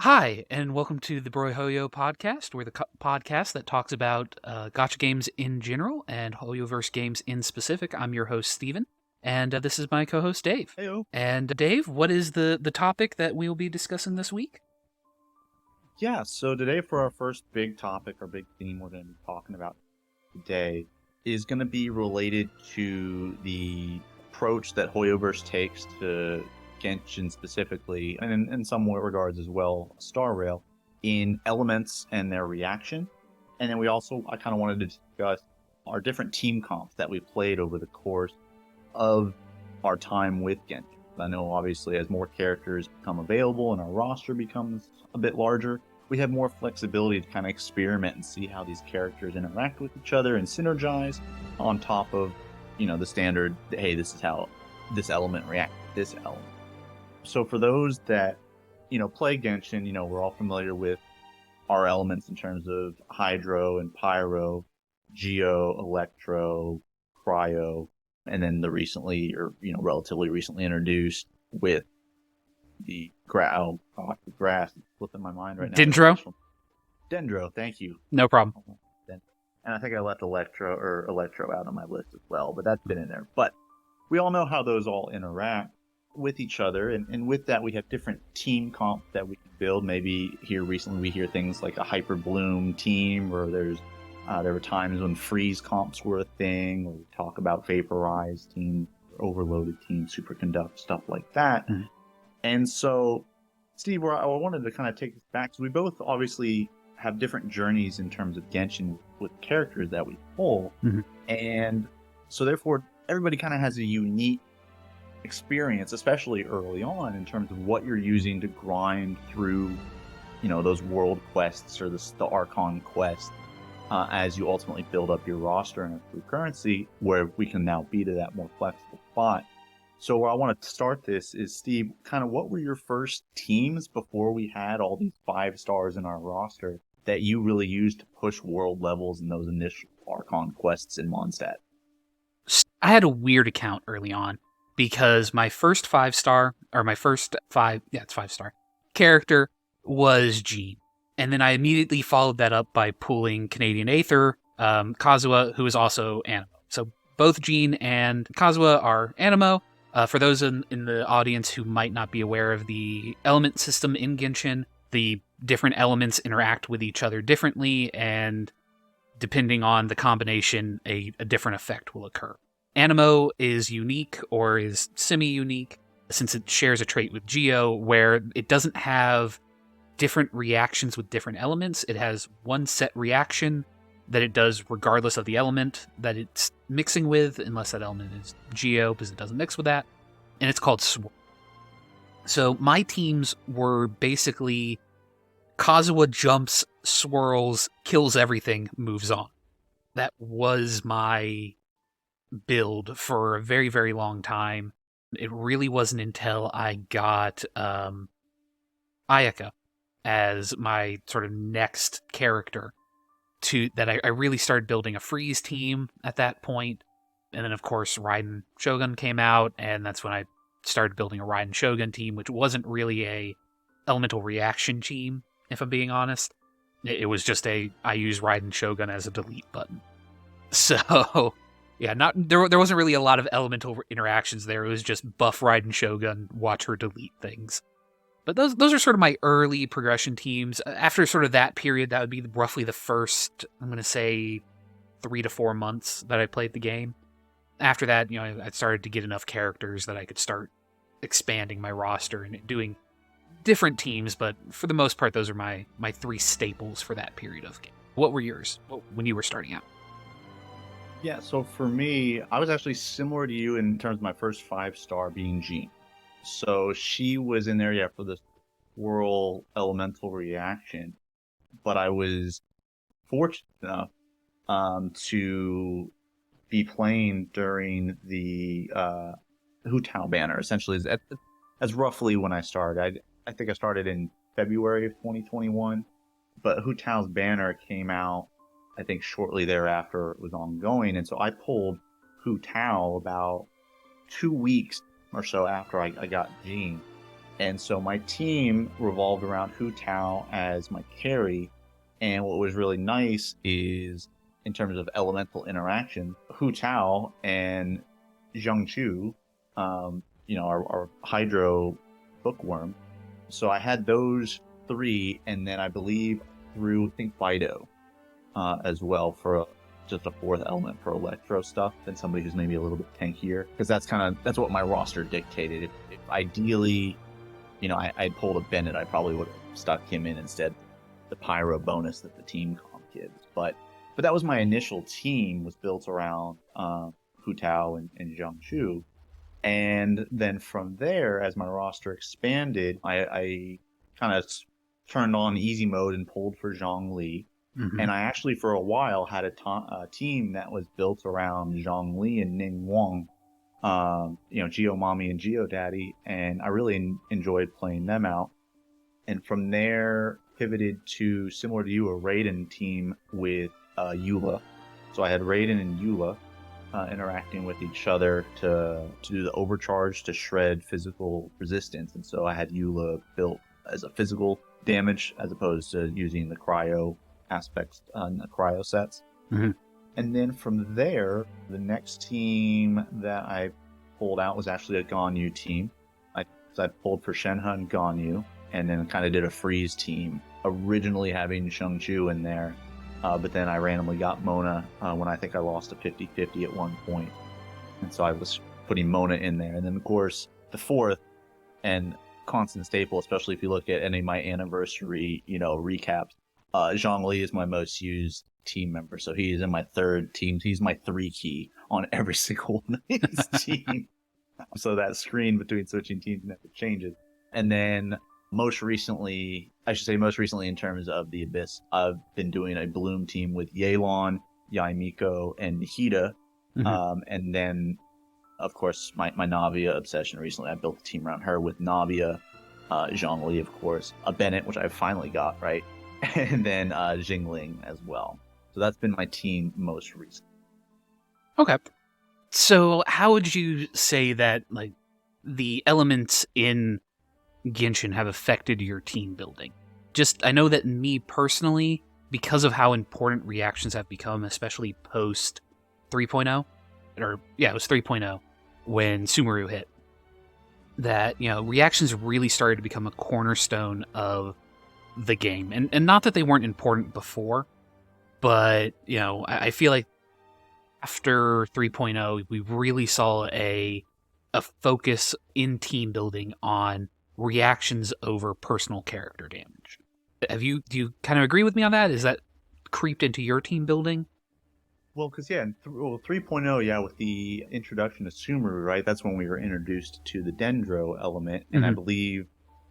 Hi, and welcome to the Brohoyo podcast. We're the podcast that talks about gotcha games in general and Hoyoverse games in specific. I'm your host, Steven, and this is my co-host, Dave. Heyo. And Dave, what is the topic that we will be discussing this week? Yeah, so today for our first big topic or big theme we're going to be talking about today is going to be related to the approach that Hoyoverse takes to Genshin specifically, and in some regards as well, Star Rail, in elements and their reaction. And then I kind of wanted to discuss our different team comps that we played over the course of our time with Genshin. I know obviously as more characters become available and our roster becomes a bit larger, we have more flexibility to kind of experiment and see how these characters interact with each other and synergize on top of, the standard, hey, this is how this element reacts to this element. So for those that, play Genshin, we're all familiar with our elements in terms of Hydro and Pyro, Geo, Electro, Cryo, and then the relatively recently introduced with the grass is flipping my mind right now. Dendro, thank you. No problem. And I think I left Electro out on my list as well, but that's been in there. But we all know how those all interact with each other, and with that we have different team comps that we can build. Maybe here recently we hear things like a Hyper Bloom team, or there were times when freeze comps were a thing, or we talk about vaporized teams, overloaded teams, superconduct, stuff like that. Mm-hmm. And so, Steve, I wanted to kind of take this back, because we both obviously have different journeys in terms of Genshin with characters that we pull. Mm-hmm. And so therefore everybody kind of has a unique experience, especially early on, in terms of what you're using to grind through, those world quests or the Archon quest, as you ultimately build up your roster and through currency, where we can now be to that more flexible spot. So where I want to start this is, Steve, kind of what were your first teams before we had all these 5 stars in our roster that you really used to push world levels in those initial Archon quests in Mondstadt? I had a weird account early on because my first 5-star, or my first 5-star character was Jean. And then I immediately followed that up by pulling Canadian Aether, Kazuha, who is also Animo. So both Jean and Kazuha are Animo. For those in the audience who might not be aware of the element system in Genshin, the different elements interact with each other differently, and depending on the combination, a different effect will occur. Animo is unique, or is semi-unique, since it shares a trait with Geo, where it doesn't have different reactions with different elements. It has one set reaction that it does regardless of the element that it's mixing with, unless that element is Geo, because it doesn't mix with that, and it's called Swirl. So my teams were basically Kazuha jumps, swirls, kills everything, moves on. That was my build for a very, very long time. It really wasn't until I got Ayaka as my sort of next character that I really started building a freeze team at that point. And then, of course, Raiden Shogun came out, and that's when I started building a Raiden Shogun team, which wasn't really a elemental reaction team, if I'm being honest. It was just I use Raiden Shogun as a delete button. So, yeah, there wasn't really a lot of elemental interactions there. It was just buff Raiden Shogun, watch her delete things. But those are sort of my early progression teams. After sort of that period, that would be roughly the first, I'm going to say, 3 to 4 months that I played the game. After that, I started to get enough characters that I could start expanding my roster and doing different teams, but for the most part, those are my 3 staples for that period of game. What were yours when you were starting out? Yeah, so for me, I was actually similar to you in terms of my first 5-star being Jean. So she was in there, for the swirl elemental reaction, but I was fortunate enough to be playing during the Hu Tao banner, essentially. As roughly when I started. I think I started in February of 2021, but Hu Tao's banner came out, I think, shortly thereafter it was ongoing, and so I pulled Hu Tao about 2 weeks or so after I got Jean. And so my team revolved around Hu Tao as my carry. And what was really nice is, in terms of elemental interaction, Hu Tao and Zheng Chu, our Hydro bookworm. So I had those three, and then I believe through, I think, Fido as well for just a fourth element for Electro stuff than somebody who's maybe a little bit tankier. Because that's what my roster dictated. If ideally, I'd pulled a Bennett, I probably would have stuck him in instead the Pyro bonus that the team comp gives. But that was my initial team, was built around Hu Tao and Zhang Chu. And then from there, as my roster expanded, I kind of turned on easy mode and pulled for Zhongli. Mm-hmm. And I actually, for a while, had a team that was built around Zhongli and Ning Wang, Geo Mommy and Geo Daddy, and I really enjoyed playing them out. And from there, pivoted to, similar to you, a Raiden team with Eula. So I had Raiden and Eula interacting with each other to do the overcharge to shred physical resistance. And so I had Eula built as a physical damage as opposed to using the cryo aspects on the cryo sets. Mm-hmm. And then from there, the next team that I pulled out was actually a Ganyu team. I pulled for Shenhe and Ganyu, and then kind of did a freeze team, originally having Sheng Chu in there. But then I randomly got Mona when I think I lost a 50-50 at one point. And so I was putting Mona in there. And then, of course, the fourth and constant staple, especially if you look at any of my anniversary, recaps, Zhongli is my most used team member. So he is in my third team. He's my 3 key on every single one of his team. So that screen between switching teams never changes. And then most recently in terms of the Abyss, I've been doing a Bloom team with Yelan, Yaimiko, and Nihida. Mm-hmm. And then, of course, my Navia obsession recently. I built a team around her with Navia, Zhongli, of course, a Bennett, which I finally got, right? And then Jingling as well. So that's been my team most recently. Okay. So how would you say that, like, the elements in Genshin have affected your team building? I know that me personally, because of how important reactions have become, especially post 3.0, it was 3.0 when Sumeru hit, that, reactions really started to become a cornerstone of the game. And not that they weren't important before, but, I feel like after 3.0, we really saw a focus in team building on reactions over personal character damage. Do you kind of agree with me on that? Is that creeped into your team building? Well, because 3.0, with the introduction of Sumeru, right? That's when we were introduced to the Dendro element, and I believe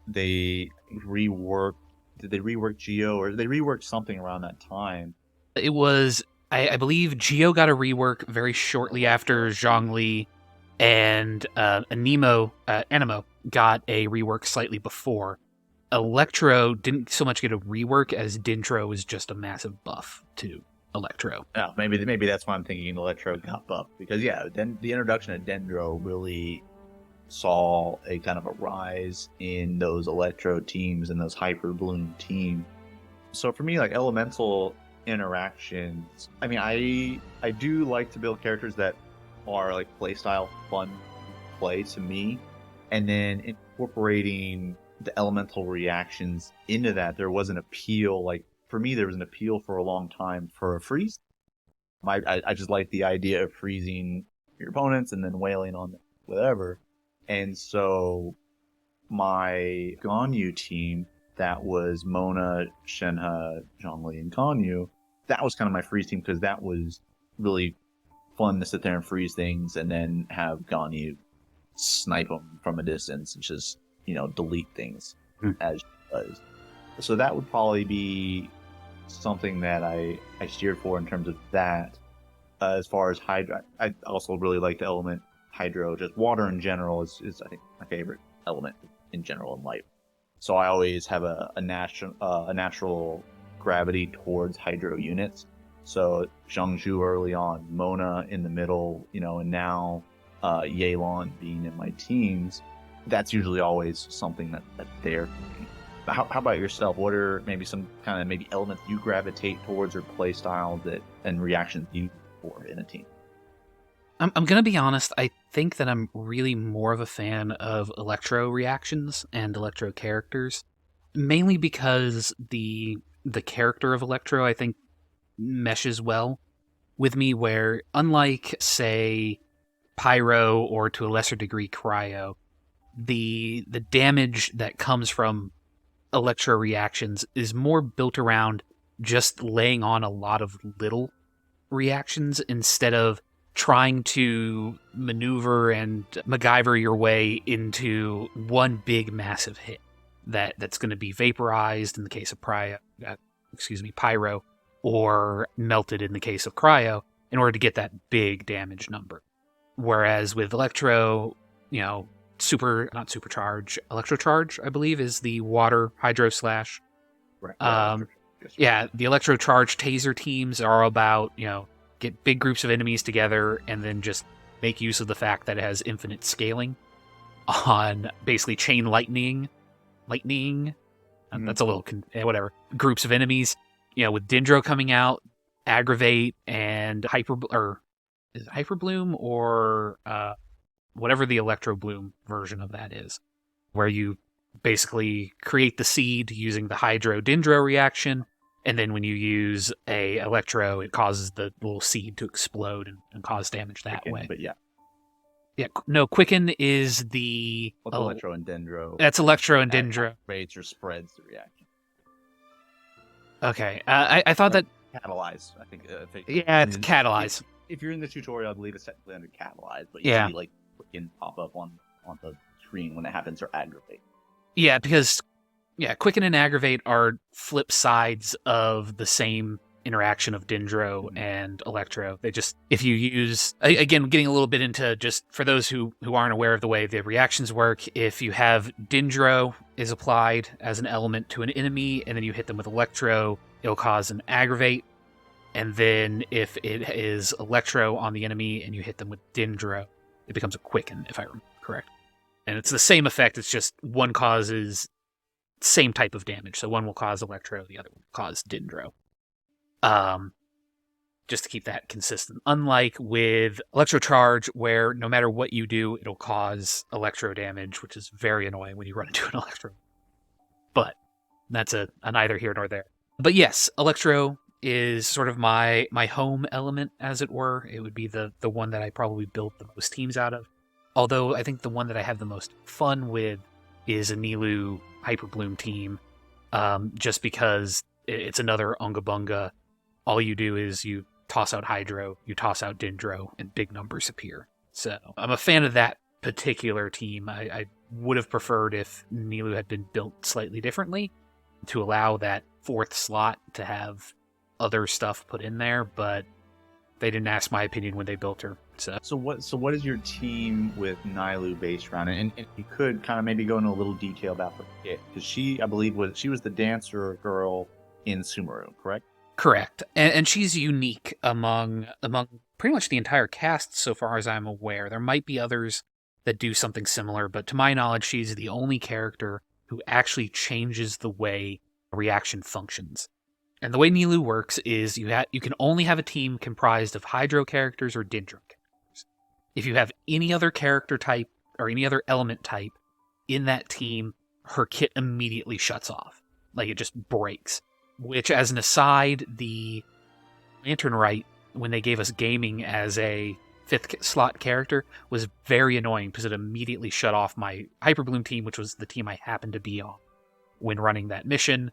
they reworked. Did they rework Geo, or they reworked something around that time? It was, I believe, Geo got a rework very shortly after Zhongli, and Anemo got a rework slightly before. Electro didn't so much get a rework as Dendro was just a massive buff to Electro. Oh, maybe that's why I'm thinking Electro got buffed, because then the introduction of Dendro really saw a kind of a rise in those Electro teams and those Hyper Bloom teams. So for me, like, elemental interactions, I mean, I do like to build characters that are like playstyle fun play to me, and then incorporating the elemental reactions into that. There was an appeal, like, for me, there was an appeal for a long time for a freeze. I just like the idea of freezing your opponents and then wailing on them, whatever. And so my Ganyu team, that was Mona, Shenhe, Zhongli, and Ganyu, that was kind of my freeze team, because that was really fun to sit there and freeze things and then have Ganyu snipe them from a distance and just, delete things as she does. So that would probably be something that I steered for in terms of that. As far as Hydro, I also really like the element Hydro. Just water in general is I think, my favorite element in general in life. So I always have a natural gravity towards Hydro units. So Zhangzhu early on, Mona in the middle, and now Yelan being in my teams. that's usually always something that's there for me. How about yourself? What are maybe some kind of maybe elements you gravitate towards or play styles that and reactions you look for in a team? I'm going to be honest. I think that I'm really more of a fan of electro reactions and electro characters, mainly because the character of electro, I think, meshes well with me. Where unlike, say, pyro or to a lesser degree cryo, the damage that comes from electro reactions is more built around just laying on a lot of little reactions instead of trying to maneuver and MacGyver your way into one big massive hit that's going to be vaporized in the case of pyro, or melted in the case of cryo in order to get that big damage number. Whereas with electro, not supercharge, electrocharge, I believe, is the water hydro slash. Right. Yeah, the electrocharge taser teams are about, get big groups of enemies together and then just make use of the fact that it has infinite scaling on basically chain lightning. That's a little, whatever. Groups of enemies, with Dendro coming out, Aggravate, and is it Hyper Bloom or whatever the Electro Bloom version of that is, where you basically create the seed using the Hydro Dendro reaction, and then when you use a Electro, it causes the little seed to explode and cause damage that way. But yeah. Yeah, no, Quicken is the... Electro and Dendro. That's Electro and Dendro. Activates or spreads the reaction. Okay, I thought that... Catalyze, I think. It's catalyze. If you're in the tutorial, I believe it's technically under catalyze, but yeah, see, Quicken pop up on the screen when it happens, or aggravate. Yeah, because Quicken and Aggravate are flip sides of the same interaction of Dendro and Electro. They just, if you use, again, getting a little bit into just for those who aren't aware of the way the reactions work, if you have Dendro is applied as an element to an enemy and then you hit them with Electro, it'll cause an Aggravate. And then if it is Electro on the enemy and you hit them with Dendro, it becomes a Quicken, if I remember correct. And it's the same effect, it's just one causes same type of damage. So one will cause Electro, the other will cause Dendro. Just to keep that consistent. Unlike with Electrocharge, where no matter what you do, it'll cause Electro damage, which is very annoying when you run into an Electro. But that's a neither here nor there. But yes, Electro is sort of my home element, as it were. It would be the one that I probably built the most teams out of. Although I think the one that I have the most fun with is a Nilou Hyper Bloom team, just because it's another Unga Bunga. All you do is you toss out Hydro, you toss out Dendro, and big numbers appear. So I'm a fan of that particular team. I would have preferred if Nilou had been built slightly differently to allow that fourth slot to have other stuff put in there, but they didn't ask my opinion when they built her. So what is your team with Nilou based around? And you could kind of maybe go into a little detail about her kit, because I believe she was the dancer girl in Sumeru, correct? Correct. And she's unique among pretty much the entire cast so far as I'm aware. There might be others that do something similar, but to my knowledge, she's the only character who actually changes the way a reaction functions. And the way Nilou works is you can only have a team comprised of Hydro characters or Dendro characters. If you have any other character type or any other element type in that team, her kit immediately shuts off. Like, it just breaks. Which, as an aside, the Lantern Rite, when they gave us gaming as a 5th slot character, was very annoying because it immediately shut off my Hyper Bloom team, which was the team I happened to be on when running that mission.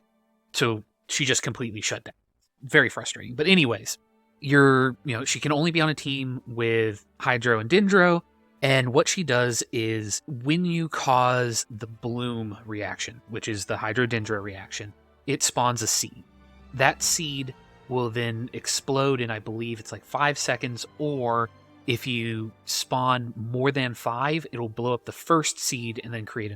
So she just completely shut down. Very frustrating. But anyways, she can only be on a team with Hydro and Dendro, and what she does is when you cause the Bloom reaction, which is the Hydro Dendro reaction, it spawns a seed. That seed will then explode in, I believe it's like 5 seconds, or if you spawn more than 5, it'll blow up the first seed and then create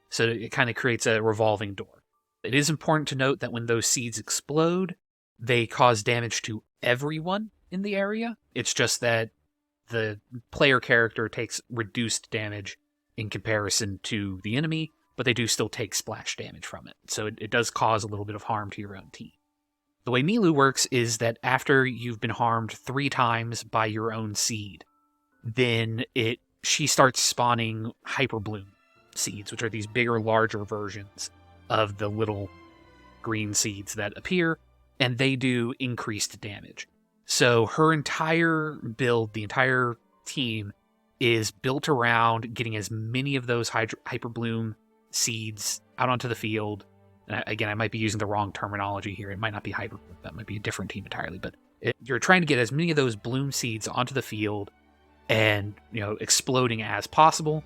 so it kind of creates a revolving door. It is important to note that when those seeds explode, they cause damage to everyone in the area. It's just that the player character takes reduced damage in comparison to the enemy, but they do still take splash damage from it. So it does cause a little bit of harm to your own team. The way Nilou works is that after you've been harmed 3 times by your own seed, then she starts spawning Hyper Bloom seeds, which are these bigger, larger versions of the little green seeds that appear, and they do increased damage. So her entire build, the entire team, is built around getting as many of those Hyper Bloom seeds out onto the field. And again, I might be using the wrong terminology here. It might not be Hyper Bloom. That might be a different team entirely. But you're trying to get as many of those bloom seeds onto the field and, exploding as possible.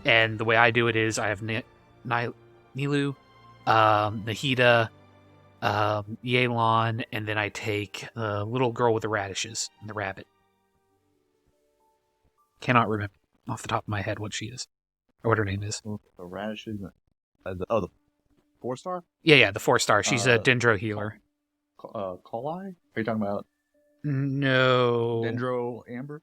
And the way I do it is I have Nilou, Nahida, Yelan, and then I take the little girl with the radishes and the rabbit. Cannot remember off the top of my head what she is, or what her name is. The radishes. The 4-star? Yeah, the 4-star. She's a Dendro healer. Kali? Are you talking about? No. Dendro Amber?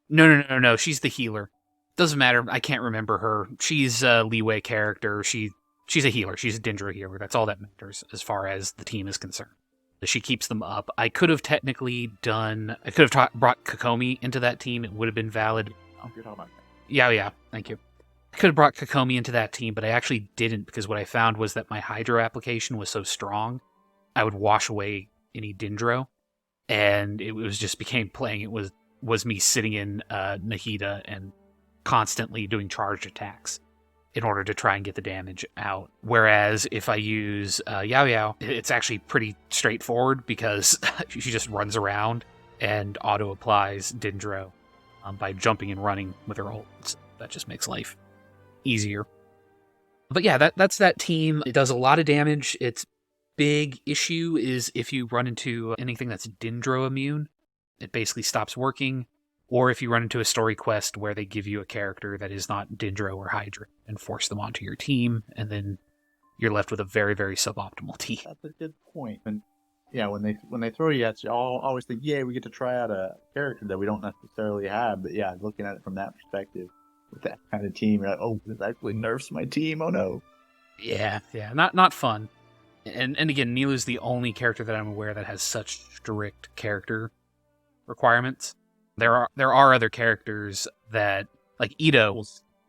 No. She's the healer. Doesn't matter. I can't remember her. She's a leeway character. She's a healer. She's a Dendro healer. That's all that matters as far as the team is concerned. She keeps them up. I could have brought Kokomi into that team. It would have been valid. Oh, you're talking about that. Yeah. Thank you. I could have brought Kokomi into that team, but I actually didn't because what I found was that my Hydro application was so strong, I would wash away any Dendro, and it was just became playing. It was me sitting in Nahida and constantly doing charged attacks in order to try and get the damage out. Whereas if I use Yao, it's actually pretty straightforward because she just runs around and auto applies Dendro by jumping and running with her ult. So that just makes life easier. But yeah, that's that team. It does a lot of damage. Its big issue is if you run into anything that's Dendro immune, it basically stops working. Or if you run into a story quest where they give you a character that is not Dendro or Hydra and force them onto your team, and then you're left with a very, very suboptimal team. That's a good point. And yeah, when they throw you at you, I'll always think, yeah, we get to try out a character that we don't necessarily have. But yeah, looking at it from that perspective, with that kind of team, you're like, oh, this actually nerfs my team. Oh no. Yeah, not fun. And again, Nilou's the only character that I'm aware that has such strict character requirements. There are other characters that, like Ito,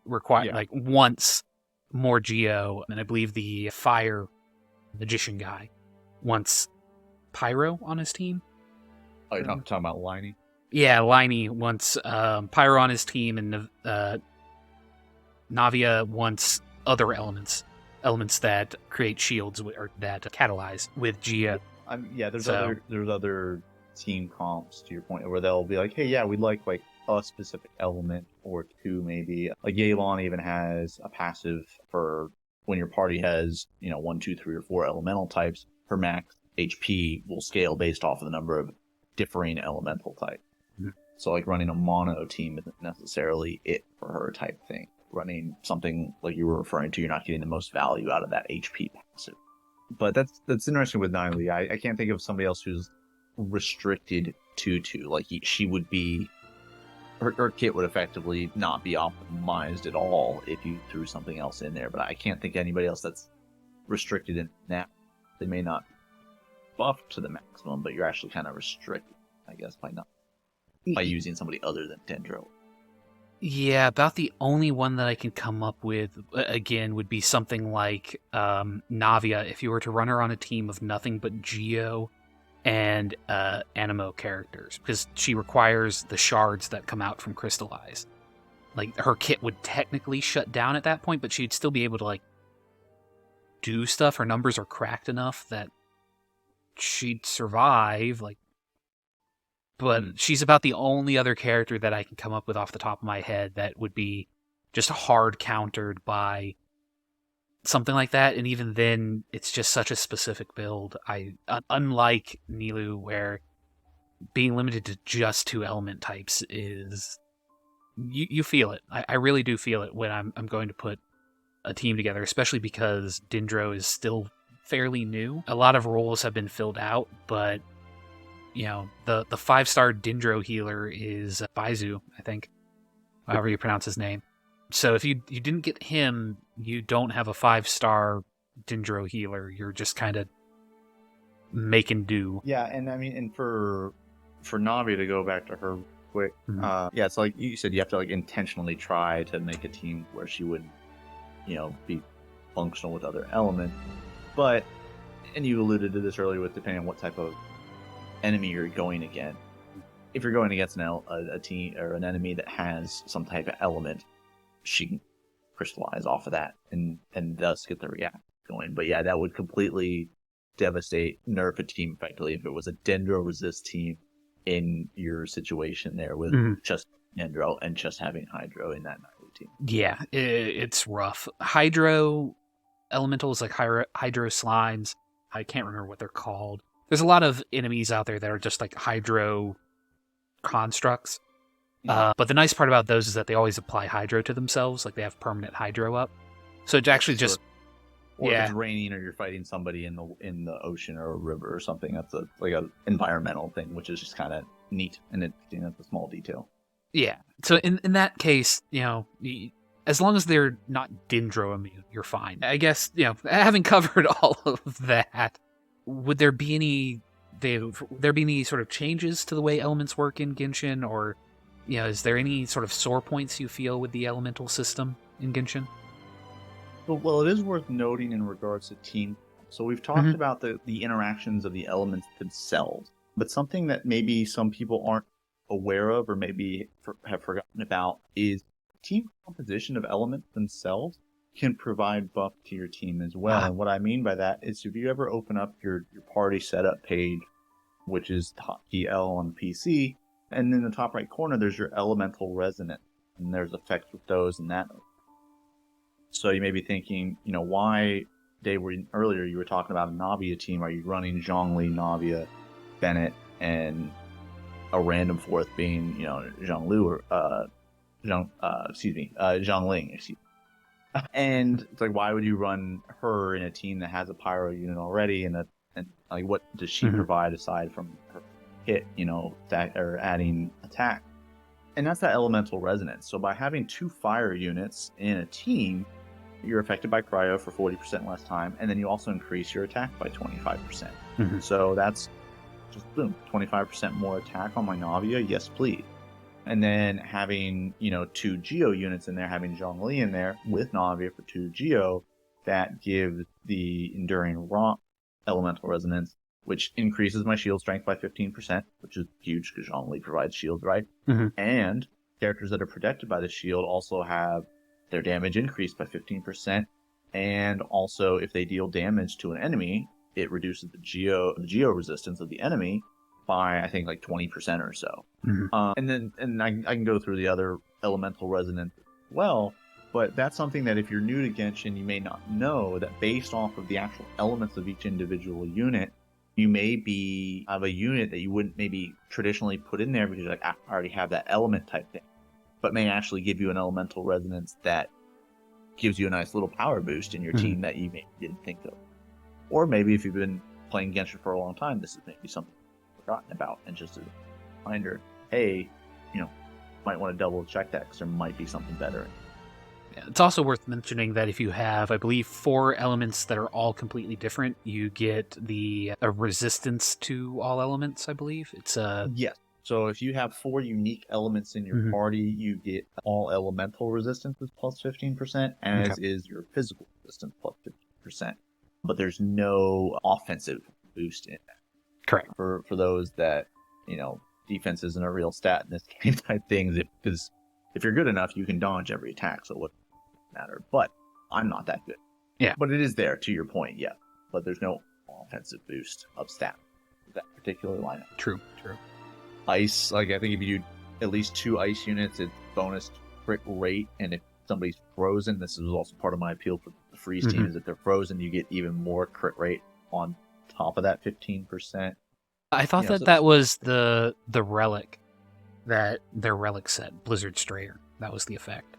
require like wants more Geo, and I believe the fire magician guy wants Pyro on his team. Oh, you're talking about Liney? Yeah, Liney wants Pyro on his team, and Navia wants other elements that create shields or that catalyze with Geo. There's other team comps, to your point, where they'll be like, hey, yeah, we'd like a specific element or two, maybe. Like Yelan even has a passive for when your party has 1, 2, 3, or 4 elemental types. Her max HP will scale based off of the number of differing elemental types. Mm-hmm. So like running a mono team isn't necessarily it for her type thing. Running something like you were referring to, you're not getting the most value out of that HP passive. But that's interesting with Nilou. I can't think of somebody else who's restricted to like she would be. Her kit would effectively not be optimized at all if you threw something else in there. But I can't think of anybody else that's restricted in that. They may not buff to the maximum, but you're actually kind of restricted, I guess, by using somebody other than Dendro. Yeah, about the only one that I can come up with, again, would be something like Navia. If you were to run her on a team of nothing but Geo and Animo characters, because she requires the shards that come out from Crystallize. Like, her kit would technically shut down at that point, but she'd still be able to, like, do stuff. Her numbers are cracked enough that she'd survive, like, but she's about the only other character that I can come up with off the top of my head that would be just hard countered by something like that. And even then, it's just such a specific build. Unlike Nilou, where being limited to just 2 element types is... You feel it. I really do feel it when I'm going to put a team together, especially because Dendro is still fairly new. A lot of roles have been filled out, but... the 5-star Dendro healer is Baizu, I think. However you pronounce his name. So if you didn't get him, you don't have a 5-star Dendro healer. You're just kind of making do. Yeah, and I mean, and for Navi, to go back to her quick, Mhm. yeah, it's like you said, you have to like intentionally try to make a team where she wouldn't, be functional with other elements. But, and you alluded to this earlier with depending on what type of enemy you're going against. If you're going against a team or an enemy that has some type of element, she can crystallize off of that and thus get the react going. But yeah, that would completely devastate, nerf a team effectively if it was a Dendro resist team in your situation there with just Dendro and just having Hydro in that Naive team. Yeah, it's rough. Hydro elementals like Hydro slimes. I can't remember what they're called. There's a lot of enemies out there that are just like Hydro constructs. But the nice part about those is that they always apply Hydro to themselves. Like they have permanent Hydro up. So it's actually just... Or if it's raining or you're fighting somebody in the ocean or a river or something, that's like an environmental thing, which is just kind of neat and interesting. That's a small detail. Yeah. So in that case, as long as they're not Dendro immune, you're fine. I guess, having covered all of that, would there be any sort of changes to the way elements work in Genshin, or is there any sort of sore points you feel with the elemental system in Genshin? Well, it is worth noting in regards to team. So we've talked about the interactions of the elements themselves, but something that maybe some people aren't aware of or maybe have forgotten about is team composition of elements themselves can provide buff to your team as well. And what I mean by that is if you ever open up your party setup page, which is hotkey L on PC, and in the top right corner, there's your elemental resonance, and there's effects with those and that. So you may be thinking, why, Dave, earlier you were talking about a Navia team. Are you running Zhongli, Navia, Bennett, and a random fourth being, Zhonglu or Zhongling, excuse me. And it's like, why would you run her in a team that has a pyro unit already? And like, what does she provide aside from her hit, or adding attack? And that's that elemental resonance. So by having 2 fire units in a team, you're affected by cryo for 40% less time, and then you also increase your attack by 25%. So that's just boom, 25% more attack on my Navia, yes please. And then having, 2 Geo units in there, having Zhongli in there with Navia for 2 Geo, that gives the Enduring Rock elemental resonance, which increases my shield strength by 15%, which is huge because Zhongli provides shields, right? And characters that are protected by the shield also have their damage increased by 15%, and also if they deal damage to an enemy, it reduces the geo resistance of the enemy by, I think, like 20% or so. And I can go through the other elemental resonance as well, but that's something that if you're new to Genshin, you may not know that based off of the actual elements of each individual unit, you may have a unit that you wouldn't maybe traditionally put in there because you're like, I already have that element type thing, but may actually give you an elemental resonance that gives you a nice little power boost in your team that you maybe didn't think of. Or maybe if you've been playing Genshin for a long time, this is maybe something you've forgotten about, and just a reminder, hey, might want to double check that because there might be something better. Yeah, it's also worth mentioning that if you have, I believe, 4 elements that are all completely different, you get a resistance to all elements, I believe. Yes. So if you have 4 unique elements in your party, you get all elemental resistances plus 15%, as is your physical resistance plus 15%. But there's no offensive boost in that. Correct. For those that, defense isn't a real stat in this game type things, because if you're good enough, you can dodge every attack, so what matter? But I'm not that good. Yeah. But it is there, to your point, yeah. But there's no offensive boost of stat with that particular lineup. True. Ice, like I think if you do at least 2 ice units, it's bonus crit rate, and if somebody's frozen, this is also part of my appeal for the freeze team, is if they're frozen, you get even more crit rate on top of that 15%. I thought that was the relic, that their relic set, Blizzard Strayer. That was the effect.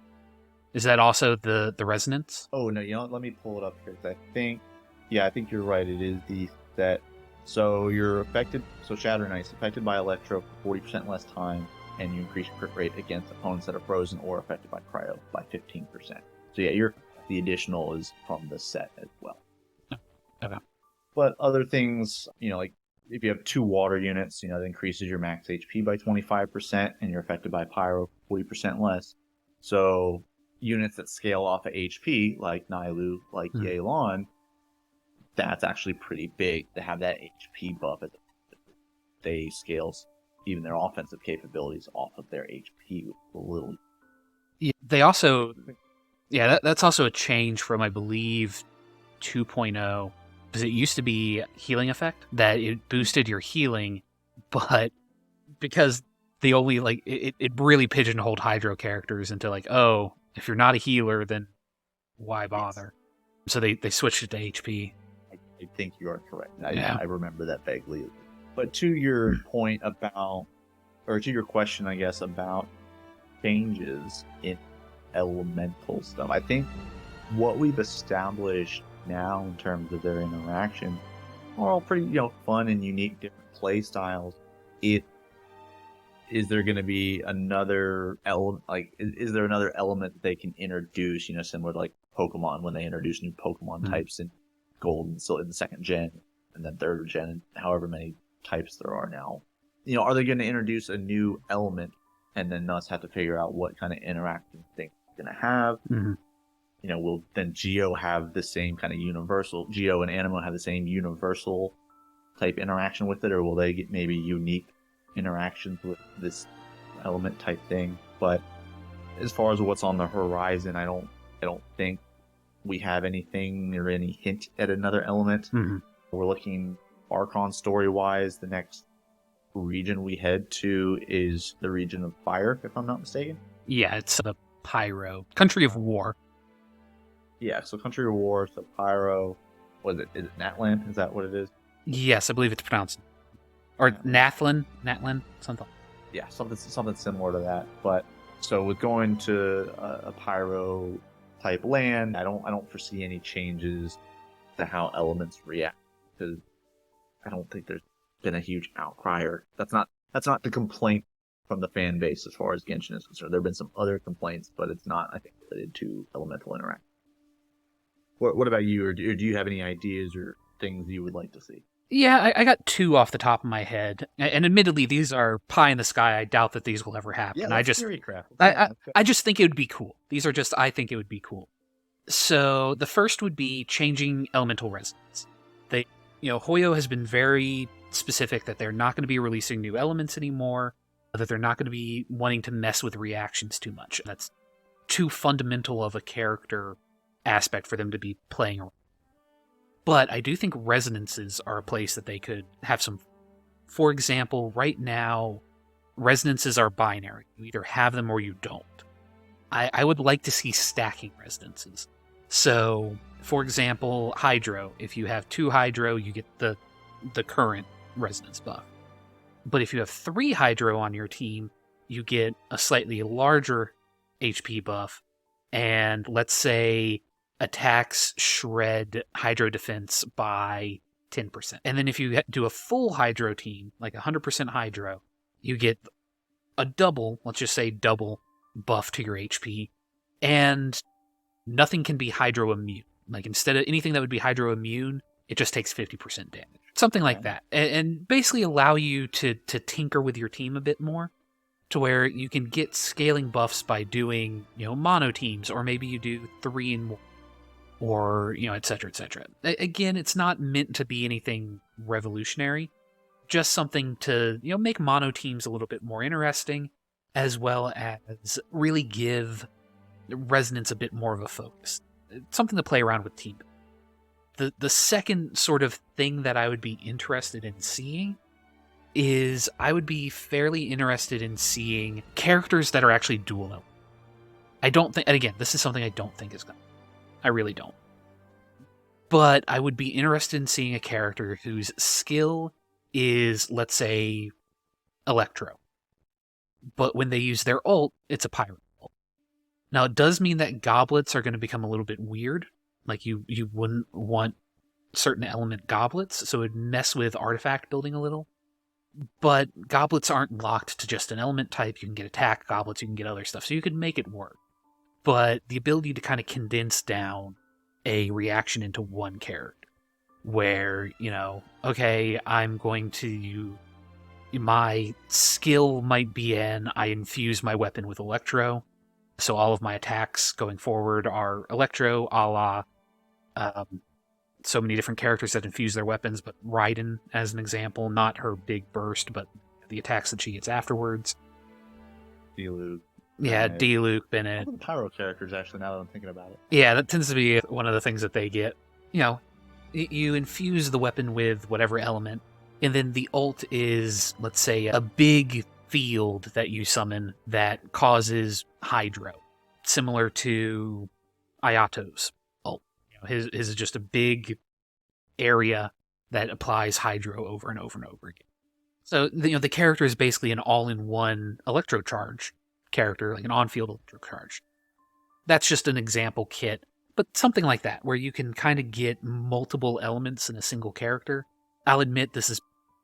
Is that also the resonance? Oh no, let me pull it up here, because I think you're right, it is the set. So you're affected, so Shatter Knight's affected by Electro for 40% less time, and you increase crit rate against opponents that are frozen or affected by cryo by 15%. So yeah, the additional is from the set as well. Okay. But other things, like if you have 2 water units, that increases your max HP by 25%, and you're affected by pyro 40% less. So units that scale off of HP, like Nailu, like Yelan, that's actually pretty big to have that HP buff as they scales even their offensive capabilities off of their HP a little. Yeah, they also, that's also a change from, I believe, 2.0, because it used to be healing effect, that it boosted your healing, but because they only, it really pigeonholed Hydro characters into, oh, if you're not a healer, then why bother? Yes. So they switched it to HP. I think you are correct. I remember that vaguely. But to your point about, or to your question, I guess, about changes in elemental stuff, I think what we've established now in terms of their interaction are all pretty, fun and unique, different play styles. Is there going to be another element? Is there another element that they can introduce? Similar to Pokemon when they introduce new Pokemon types in Gold and Silver in the 2nd gen, and then 3rd gen, and however many types there are now. Are they going to introduce a new element, and then us have to figure out what kind of interaction thing it's going to have? Will then Geo have the same kind of universal? Geo and Animo have the same universal type interaction with it, or will they get maybe unique interactions with this element type thing? But as far as what's on the horizon, I don't think we have anything or any hint at another element. We're looking Archon story wise. The next region we head to is the region of Fire, if I'm not mistaken. Yeah, it's the Pyro Country of War. Yeah, so Country of War, so Pyro. What is it? Is it Natlan? Is that what it is? Yes, I believe it's pronounced. Or Natlan, something. Yeah, something similar to that. But so with going to a Pyro type land, I don't foresee any changes to how elements react, because I don't think there's been a huge outcry, or that's not the complaint from the fan base as far as Genshin is concerned. There have been some other complaints, but it's not, I think, related to elemental interaction. What about you, or do you have any ideas or things you would like to see? Yeah, I got 2 off the top of my head, and admittedly, these are pie in the sky. I doubt that these will ever happen. Yeah, that's theorycraft. I just think it would be cool. These are just, I think it would be cool. So the first would be changing elemental resonance. Hoyo has been very specific that they're not going to be releasing new elements anymore, that they're not going to be wanting to mess with reactions too much. That's too fundamental of a character aspect for them to be playing around. But I do think resonances are a place that they could have some. For example, right now, resonances are binary. You either have them or you don't. I would like to see stacking resonances. So, for example, Hydro. If you have 2 Hydro, you get the current resonance buff. But if you have 3 Hydro on your team, you get a slightly larger HP buff, and let's say attacks shred Hydro defense by 10%. And then if you do a full Hydro team, like 100% Hydro, you get a double, let's just say double buff to your HP, and nothing can be Hydro immune. Instead of anything that would be Hydro immune, it just takes 50% damage. Something like that. And basically allow you to tinker with your team a bit more, to where you can get scaling buffs by doing, mono teams, or maybe you do 3 and 1. Or, et cetera, et cetera. Again, it's not meant to be anything revolutionary, just something to, make mono teams a little bit more interesting, as well as really give resonance a bit more of a focus. It's something to play around with team. The second sort of thing that I would be interested in seeing is I would be fairly interested in seeing characters that are actually dual element. I don't think, and again, this is something I don't think is going to. I really don't. But I would be interested in seeing a character whose skill is, let's say, Electro. But when they use their ult, it's a Pyro ult. Now, it does mean that goblets are going to become a little bit weird. You wouldn't want certain element goblets, so it would mess with artifact building a little. But goblets aren't locked to just an element type. You can get attack goblets, you can get other stuff, so you can make it work. But the ability to kind of condense down a reaction into one character, where, okay, I'm going to. My skill might be I infuse my weapon with Electro, so all of my attacks going forward are Electro, a la so many different characters that infuse their weapons, but Raiden, as an example, not her big burst, but the attacks that she gets afterwards. Diluc. Yeah, Diluc, Bennett. All the pyro characters, actually, now that I'm thinking about it. Yeah, that tends to be one of the things that they get. You infuse the weapon with whatever element, and then the ult is, let's say, a big field that you summon that causes Hydro, similar to Ayato's ult. His is just a big area that applies Hydro over and over and over again. So the character is basically an all-in-one electro charge character, like an on-field electro charge. That's just an example kit, but something like that, where you can kind of get multiple elements in a single character. I'll admit this is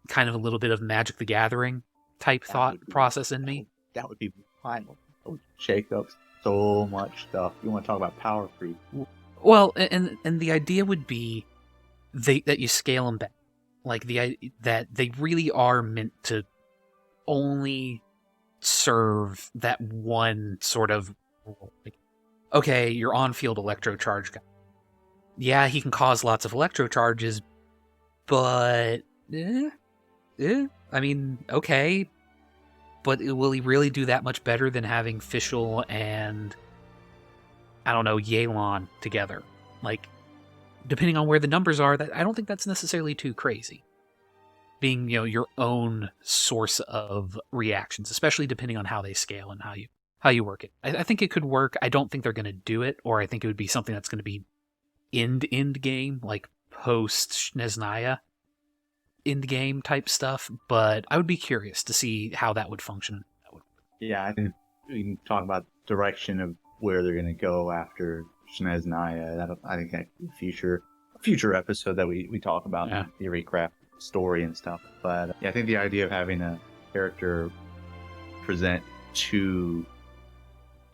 kind of a little bit of Magic the Gathering type thought process in me. That would be final. That would shake up so much stuff. You want to talk about power creep? Well, and the idea would be that you scale them back, like that they really are meant to only serve that one sort of role. Like, okay, you're on-field electro charge guy. Yeah, he can cause lots of electro charges, but I mean, okay, but will he really do that much better than having Fischl and, I don't know, Yelan together? Like, depending on where the numbers are, I don't think that's necessarily too crazy. Being, your own source of reactions, especially depending on how they scale and how you work it. I think it could work. I don't think they're going to do it, or I think it would be something that's going to be end game, like post Snezhnaya end game type stuff. But I would be curious to see how that would function. Yeah, I think we can talk about direction of where they're going to go after Snezhnaya. I think that could be a future episode that we talk about in Theorycraft story and stuff. But yeah, I think the idea of having a character present two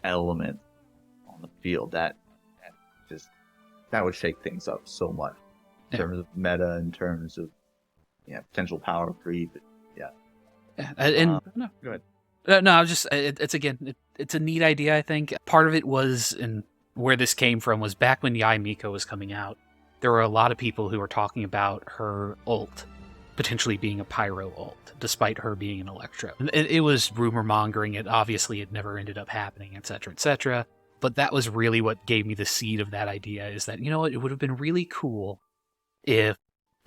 elements on the field that would shake things up so much in terms of meta, in terms of potential power creep. And no, go ahead. No, I was just it's a neat idea. I think part of it was, and where this came from was back when Yai Miko was coming out. There were a lot of people who were talking about her ult potentially being a pyro ult, despite her being an electro. It was rumor mongering. It never ended up happening, etc., etc. But that was really what gave me the seed of that idea, is that, it would have been really cool if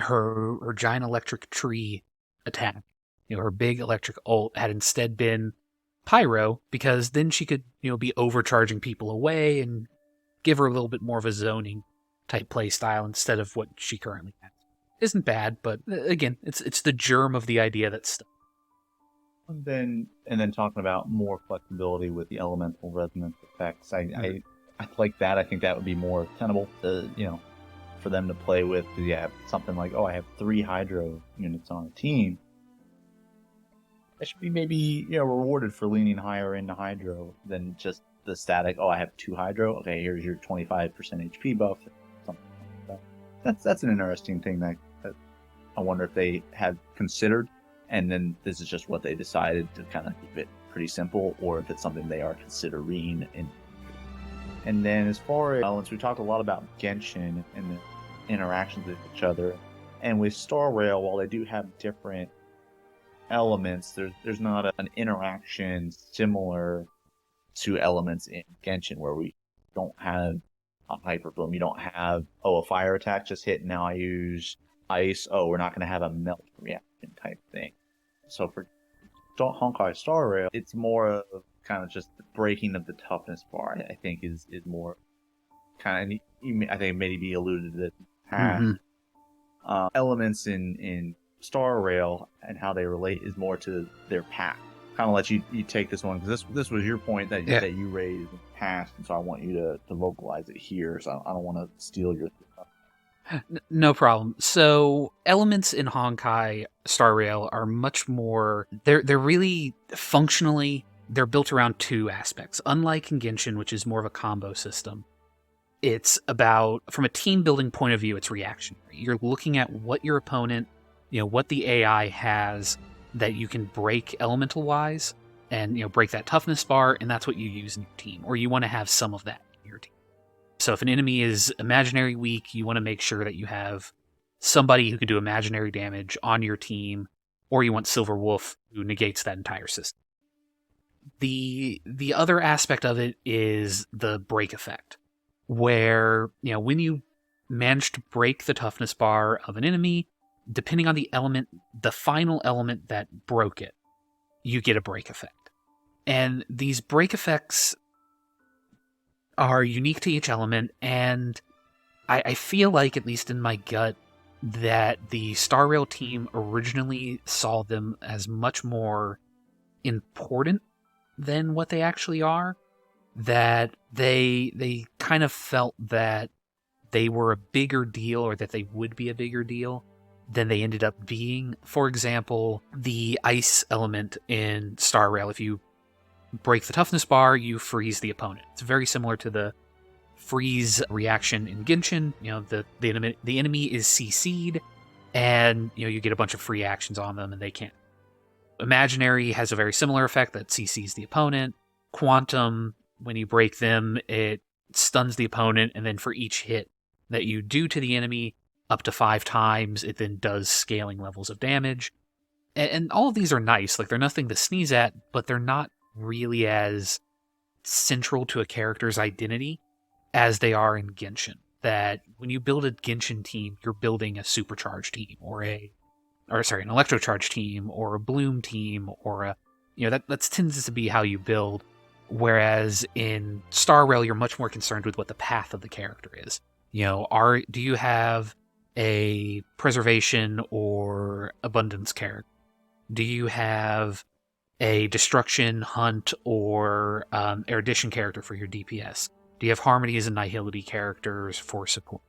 her giant electric tree attack, her big electric ult, had instead been pyro, because then she could, be overcharging people away and give her a little bit more of a zoning type play style instead of what she currently has. Isn't bad, but again, it's the germ of the idea that's stuck. And then talking about more flexibility with the elemental resonance effects, I like that. I think that would be more tenable to for them to play with. Because you have something like, I have 3 Hydro units on a team. I should be maybe rewarded for leaning higher into Hydro than just the static. I have 2 Hydro. Okay, here's your 25% HP buff. Something like that. That's an interesting thing that I wonder if they had considered, and then this is just what they decided to kind of keep it pretty simple, or if it's something they are considering. And then as far as balance, we talked a lot about Genshin and the interactions with each other, and with Star Rail, while they do have different elements, there's not an interaction similar to elements in Genshin, where we don't have a Hyper Bloom. You don't have a fire attack just hit, now I use ice. We're not going to have a melt reaction type thing. So for Honkai Star Rail, it's more of kind of just the breaking of the toughness bar. I think is more kind of, I think maybe alluded to this past. Elements in Star Rail and how they relate is more to their path. Kind of let you take this one, because this was your point that you raised in the past, and so I want you to vocalize it here. So I don't want to steal your stuff. No problem. So elements in Honkai Star Rail are much more. They're really functionally they're built around two aspects. Unlike in Genshin, which is more of a combo system, it's about from a team building point of view. It's reactionary. You're looking at what your opponent, what the AI has that you can break elemental wise, and break that toughness bar, and that's what you use in your team, or you want to have some of that in your team. So if an enemy is imaginary weak, you want to make sure that you have somebody who can do imaginary damage on your team, or you want Silver Wolf who negates that entire system. The other aspect of it is the break effect, where when you manage to break the toughness bar of an enemy, depending on the element, the final element that broke it, you get a break effect. And these break effects are unique to each element, and I feel like, at least in my gut, that the Star Rail team originally saw them as much more important than what they actually are. That they kind of felt that they were a bigger deal, or that they would be a bigger deal than they ended up being. For example, the ice element in Star Rail, if you break the toughness bar, you freeze the opponent. It's very similar to the freeze reaction in Genshin. The enemy is CC'd, and you get a bunch of free actions on them, and they can't. Imaginary has a very similar effect that CCs the opponent. Quantum, when you break them, it stuns the opponent, and then for each hit that you do to the enemy, up to 5 times, it then does scaling levels of damage. And all of these are nice. Like, they're nothing to sneeze at, but they're not really as central to a character's identity as they are in Genshin. That when you build a Genshin team, you're building a supercharged team, or an electrocharged team, or a bloom team, or that tends to be how you build. Whereas in Star Rail, you're much more concerned with what the path of the character is. Do you have a preservation or abundance character? Do you have a destruction, hunt, or erudition character for your DPS? Do you have harmonies and nihility characters for support?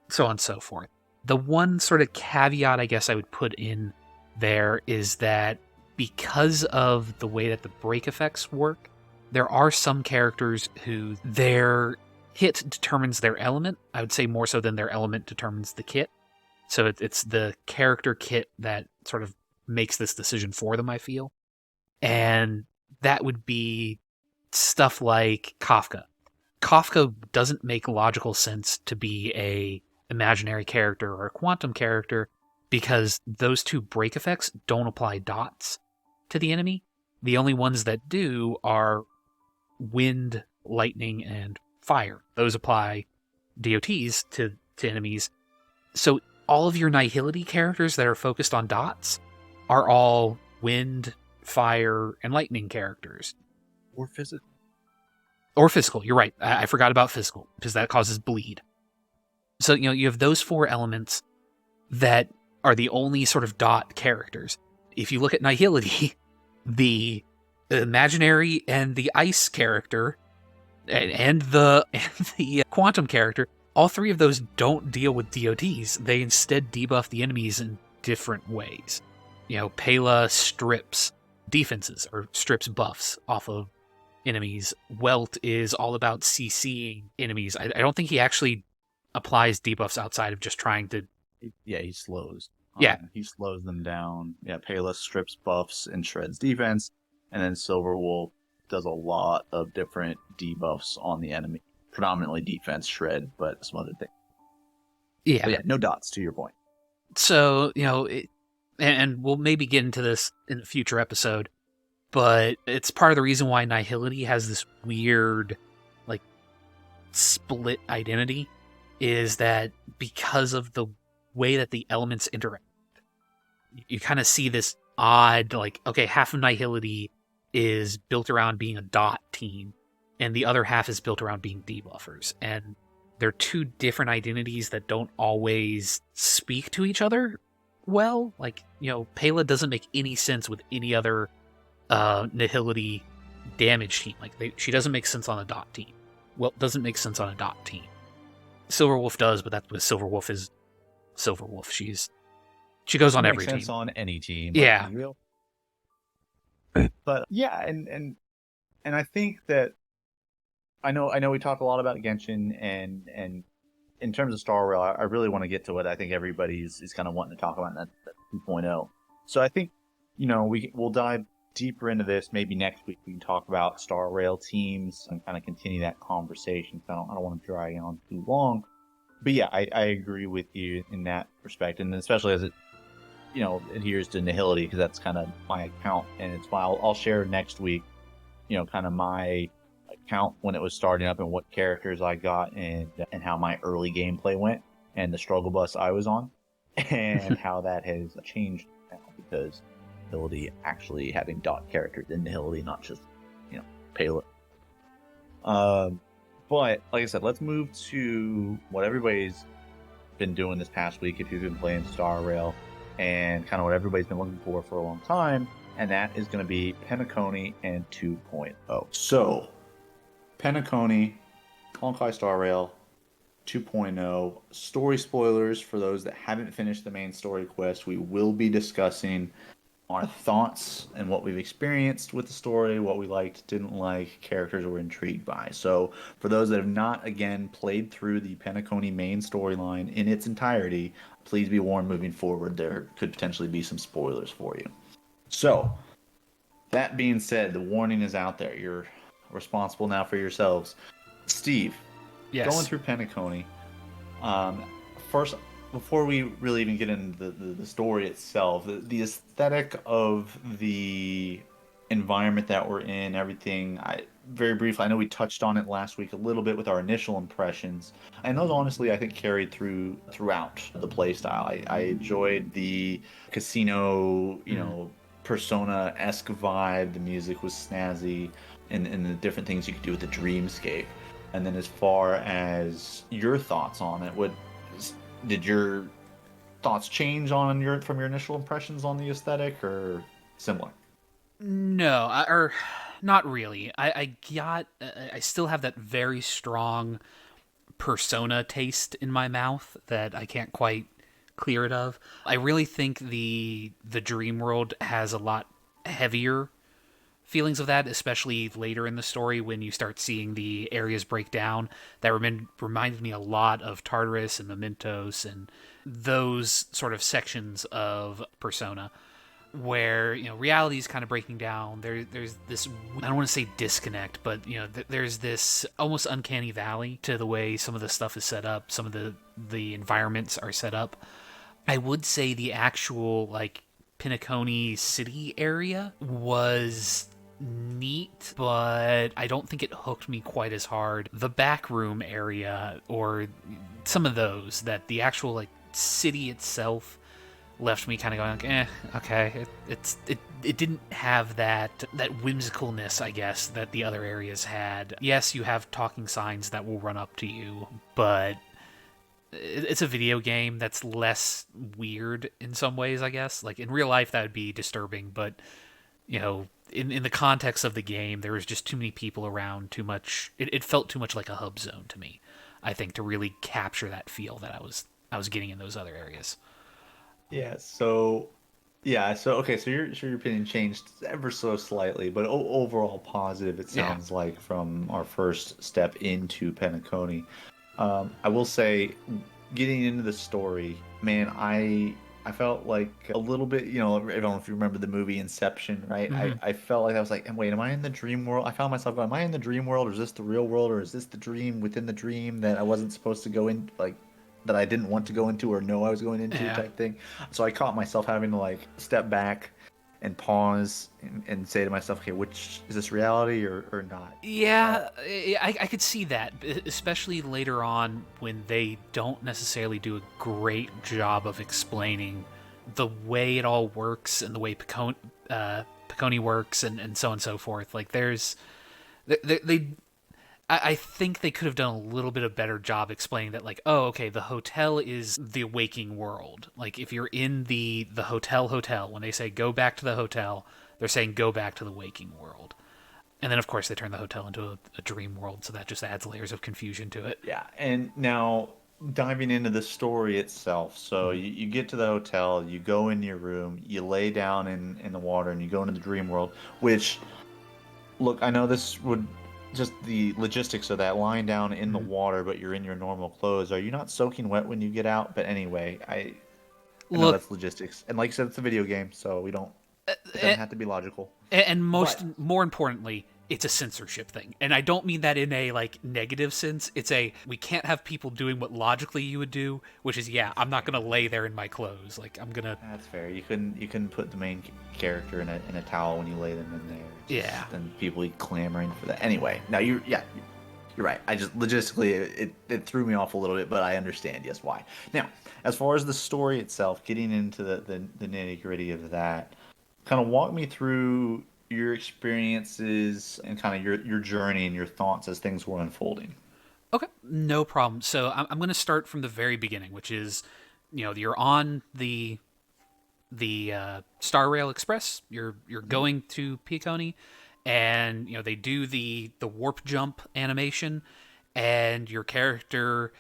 So on and so forth. The one sort of caveat I guess I would put in there is that because of the way that the break effects work, there are some characters who their hit determines their element. I would say more so than their element determines the kit. So it's the character kit that sort of makes this decision for them, I feel. And that would be stuff like Kafka. Kafka doesn't make logical sense to be a imaginary character or a quantum character because those two break effects don't apply dots to the enemy. The only ones that do are wind, lightning, and fire. Those apply DOTs to enemies. So all of your nihility characters that are focused on dots are all wind, fire, and lightning characters. Or physical. Or physical, you're right. I forgot about physical, because that causes bleed. So, you have those 4 elements that are the only sort of dot characters. If you look at nihility, the imaginary and the ice character and the quantum character, all 3 of those don't deal with DOTs. They instead debuff the enemies in different ways. Pela strips defenses or strips buffs off of enemies. Welt is all about CCing enemies. I don't think he actually applies debuffs outside of just trying to... Yeah, he slows. Yeah. He slows them down. Yeah, Pela strips buffs and shreds defense. And then Silver Wolf does a lot of different debuffs on the enemy. Predominantly defense, shred, but some other things. Yeah. But yeah, no dots, to your point. So, and we'll maybe get into this in a future episode, but it's part of the reason why Nihility has this weird, split identity, is that because of the way that the elements interact, you kind of see this odd, half of Nihility is built around being a dot team, and the other half is built around being debuffers. And they're 2 different identities that don't always speak to each other well. Pela doesn't make any sense with any other Nihility damage team. She doesn't make sense on a dot team. Well, doesn't make sense on a dot team. Silverwolf does, but that's what Silverwolf is. Silverwolf. She goes on Makes every sense team. on any team. Let's Yeah. be real. But yeah, and I think that I know we talked a lot about Genshin and in terms of Star Rail, I really want to get to what I think everybody's is kind of wanting to talk about in that 2.0. So I think we'll dive deeper into this maybe next week. We can talk about Star Rail teams and kind of continue that conversation. So I don't want to drag it on too long. But yeah, I agree with you in that perspective, and especially as it adheres to Nihility, because that's kind of my account, and it's why I'll share next week, kind of my account when it was starting up and what characters I got and how my early gameplay went and the struggle bus I was on and how that has changed now because Nihility actually having dot characters in Nihility, not just payload. But like I said, let's move to what everybody's been doing this past week if you've been playing Star Rail and kind of what everybody's been looking for a long time, and that is going to be Penacony and 2.0. So, Penacony, Honkai Star Rail 2.0, story spoilers for those that haven't finished the main story quest. We will be discussing our thoughts and what we've experienced with the story, what we liked, didn't like, characters we're intrigued by. So, for those that have not, again, played through the Penacony main storyline in its entirety, please be warned moving forward, there could potentially be some spoilers for you. So, that being said, the warning is out there. You're responsible now for yourselves. Steve, Yes. going through Penacony, first, before we really even get into the story itself, the aesthetic of the environment that we're in, everything, very briefly, I know we touched on it last week a little bit with our initial impressions, and those honestly I think carried throughout the playstyle. I enjoyed the casino, Persona-esque vibe. The music was snazzy, and the different things you could do with the dreamscape. And then as far as your thoughts on it, did your thoughts change from your initial impressions on the aesthetic, or similar? No, or not really. I still have that very strong Persona taste in my mouth that I can't quite clear it of. I really think the dream world has a lot heavier feelings of that, especially later in the story when you start seeing the areas break down. That reminded me a lot of Tartarus and Mementos and those sort of sections of Persona where reality is kind of breaking down. There's this, I don't want to say disconnect, but there's this almost uncanny valley to the way some of the stuff is set up, some of the environments are set up. I would say the actual Penacony city area was neat, but I don't think it hooked me quite as hard. The back room area or some of those, that the actual city itself left me kind of going okay. It didn't have that whimsicalness, I guess, that the other areas had. Yes, you have talking signs that will run up to you, but it's a video game that's less weird in some ways, I guess. Like in real life that would be disturbing, but in the context of the game, there was just too many people around, too much. It felt too much like a hub zone to me, I think, to really capture that feel that I was getting in those other areas. Yeah. So, yeah. So, okay. So your opinion changed ever so slightly, but overall positive. It Yeah. sounds like from our first step into Penacony. I will say, getting into the story, man, I felt like a little bit, I don't know if you remember the movie Inception, right? I, Hmm. I felt like I was like, wait, am I in the dream world? I found myself going, am I in the dream world, or is this the real world, or is this the dream within the dream that I wasn't supposed to go in, that I didn't want to go into or know I was going into Yeah. type thing. So I caught myself having to step back and pause and say to myself, okay, which is this reality or not? Yeah, I could see that, especially later on when they don't necessarily do a great job of explaining the way it all works and the way Piconi works and so on and so forth. Like, they I think they could have done a little bit of better job explaining that, like, oh, okay, the hotel is the waking world. Like, if you're in the hotel, when they say go back to the hotel, they're saying go back to the waking world. And then, of course, they turn the hotel into a dream world, so that just adds layers of confusion to it. Yeah, and now diving into the story itself. So Mhm. you get to the hotel, you go in your room, you lay down in the water, and you go into the dream world. Which, look, I know this would just the logistics of that lying down in the Mhm. water, but you're in your normal clothes. Are you not soaking wet when you get out? But anyway, I know Look, that's logistics, and like you said, it's a video game, so we don't. It doesn't eh, have to be logical. and But more importantly, it's a censorship thing. And I don't mean that in a like negative sense. It's a we can't have people doing what logically you would do, which is yeah, that's I'm not fair. going to lay there in my clothes. Like I'm going to That's fair. You couldn't put the main character in a towel when you lay them in there. yeah. Just then people be clamoring for that. Anyway, now you're right. I just logistically it threw me off a little bit, but I understand yes why. Now, as far as the story itself, getting into the nitty gritty of that, kind of walk me through your experiences and kind of your journey and your thoughts as things were unfolding. Okay, no problem. So I'm going to start from the very beginning, which is, you're on the Star Rail Express. You're Mhm. going to Piccone, and they do the warp jump animation, and your character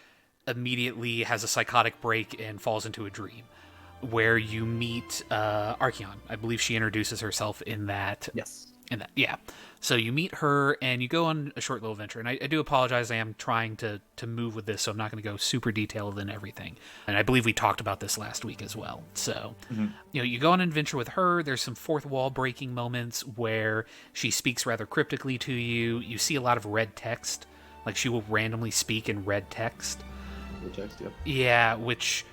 immediately has a psychotic break and falls into a dream, where you meet Archeon. I believe she introduces herself in that Yes. yeah. So you meet her and you go on a short little adventure. And I do apologize. I am trying to move with this, so I'm not going to go super detailed in everything. And I believe we talked about this last week as well. So, Hmm. you go on an adventure with her. There's some fourth wall breaking moments where she speaks rather cryptically to you. You see a lot of red text. Like she will randomly speak in red text. Text, yep. Yeah, which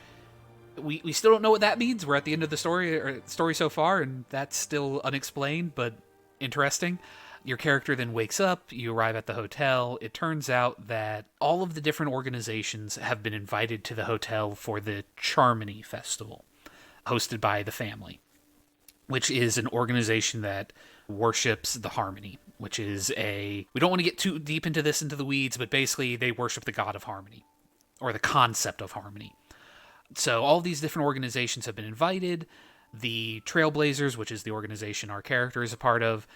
we still don't know what that means. We're at the end of the story so far, and that's still unexplained, but interesting. Your character then wakes up, you arrive at the hotel. It turns out that all of the different organizations have been invited to the hotel for the Charmony Festival, hosted by the family, which is an organization that worships the harmony, which is we don't want to get too deep into this, into the weeds, but basically they worship the god of harmony, or the concept of harmony. So all these different organizations have been invited. The Trailblazers, which is the organization our character is a part of,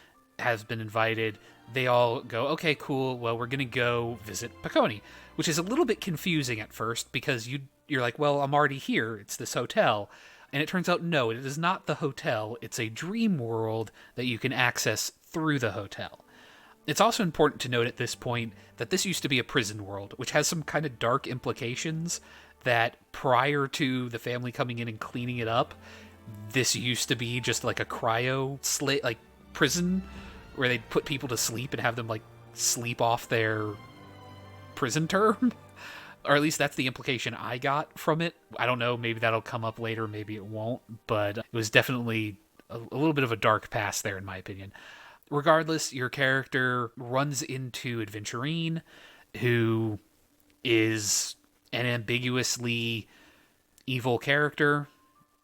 has been invited. They all go, okay, cool. Well, we're gonna go visit Piccone, which is a little bit confusing at first because you're like, well, I'm already here. It's this hotel, and it turns out no, it is not the hotel. It's a dream world that you can access through the hotel. It's also important to note at this point that this used to be a prison world, which has some kind of dark implications that prior to the family coming in and cleaning it up, this used to be just like a like prison where they'd put people to sleep and have them like sleep off their prison term. Or at least that's the implication I got from it. I don't know, maybe that'll come up later, maybe it won't, but it was definitely a little bit of a dark past there in my opinion. Regardless, your character runs into Adventurine, who is an ambiguously evil character.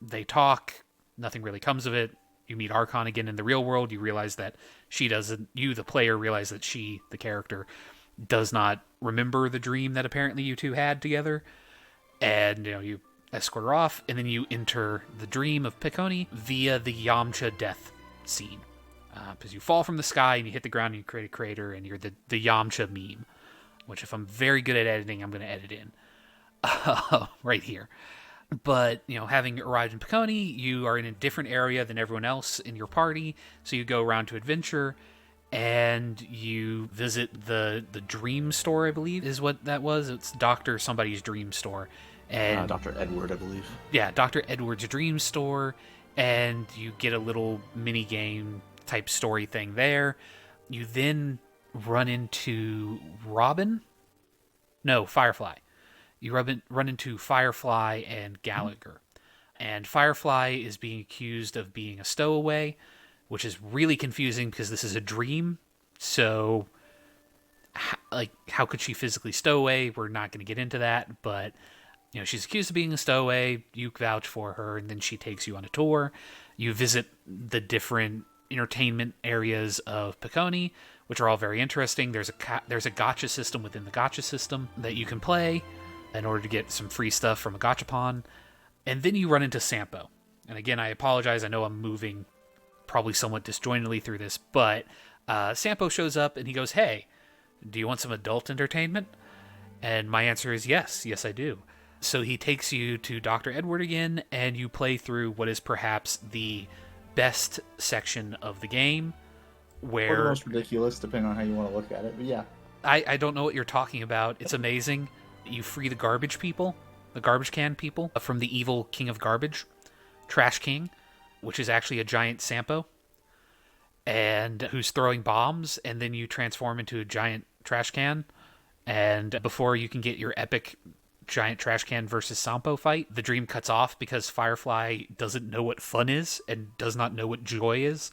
They talk, nothing really comes of it. You meet Archon again in the real world. You realize that she doesn't, you, the player, realize that she, the character, does not remember the dream that apparently you two had together. And, you escort her off, and then you enter the dream of Piccone via the Yamcha death scene. Because you fall from the sky and you hit the ground and you create a crater, and you're the Yamcha meme, which if I'm very good at editing, I'm going to edit in right here. But, having arrived in Piccone, you are in a different area than everyone else in your party. So you go around to adventure and you visit the dream store, I believe is what that was. It's Dr. Somebody's dream store. And Dr. Edward, I believe. yeah, Dr. Edward's dream store. And you get a little mini game type story thing there. You then run into Robin. No, Firefly. You run into Firefly and Gallagher. And Firefly is being accused of being a stowaway, which is really confusing because this is a dream. So, how could she physically stow away? We're not going to get into that, but she's accused of being a stowaway. You vouch for her, and then she takes you on a tour. You visit the different entertainment areas of Piccone, which are all very interesting. There's a gotcha system within the gotcha system that you can play in order to get some free stuff from a gachapon. And then you run into Sampo. And again, I apologize. I know I'm moving probably somewhat disjointedly through this, but Sampo shows up and he goes, "Hey, do you want some adult entertainment?" And my answer is yes. Yes, I do. So he takes you to Dr. Edward again, and you play through what is perhaps the best section of the game, Or the where most ridiculous, depending on how you want to look at it. But yeah. I don't know what you're talking about. It's amazing. You free the garbage people, the garbage can people, from the evil king of garbage, Trash King, which is actually a giant Sampo, and who's throwing bombs, and then you transform into a giant trash can. And before you can get your epic giant trash can versus Sampo fight, the dream cuts off because Firefly doesn't know what fun is and does not know what joy is.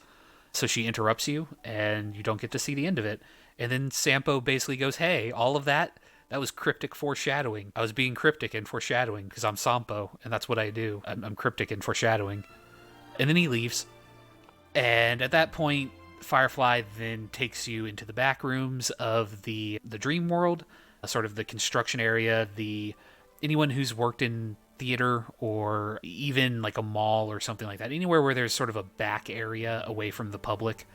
So she interrupts you, and you don't get to see the end of it. And then Sampo basically goes, "Hey, all of that was cryptic foreshadowing. I was being cryptic and foreshadowing because I'm Sampo, and that's what I do. I'm cryptic and foreshadowing." And then he leaves. And at that point, Firefly then takes you into the back rooms of the dream world, sort of the construction area. The anyone who's worked in theater or even like a mall or something like that, anywhere where there's sort of a back area away from the public,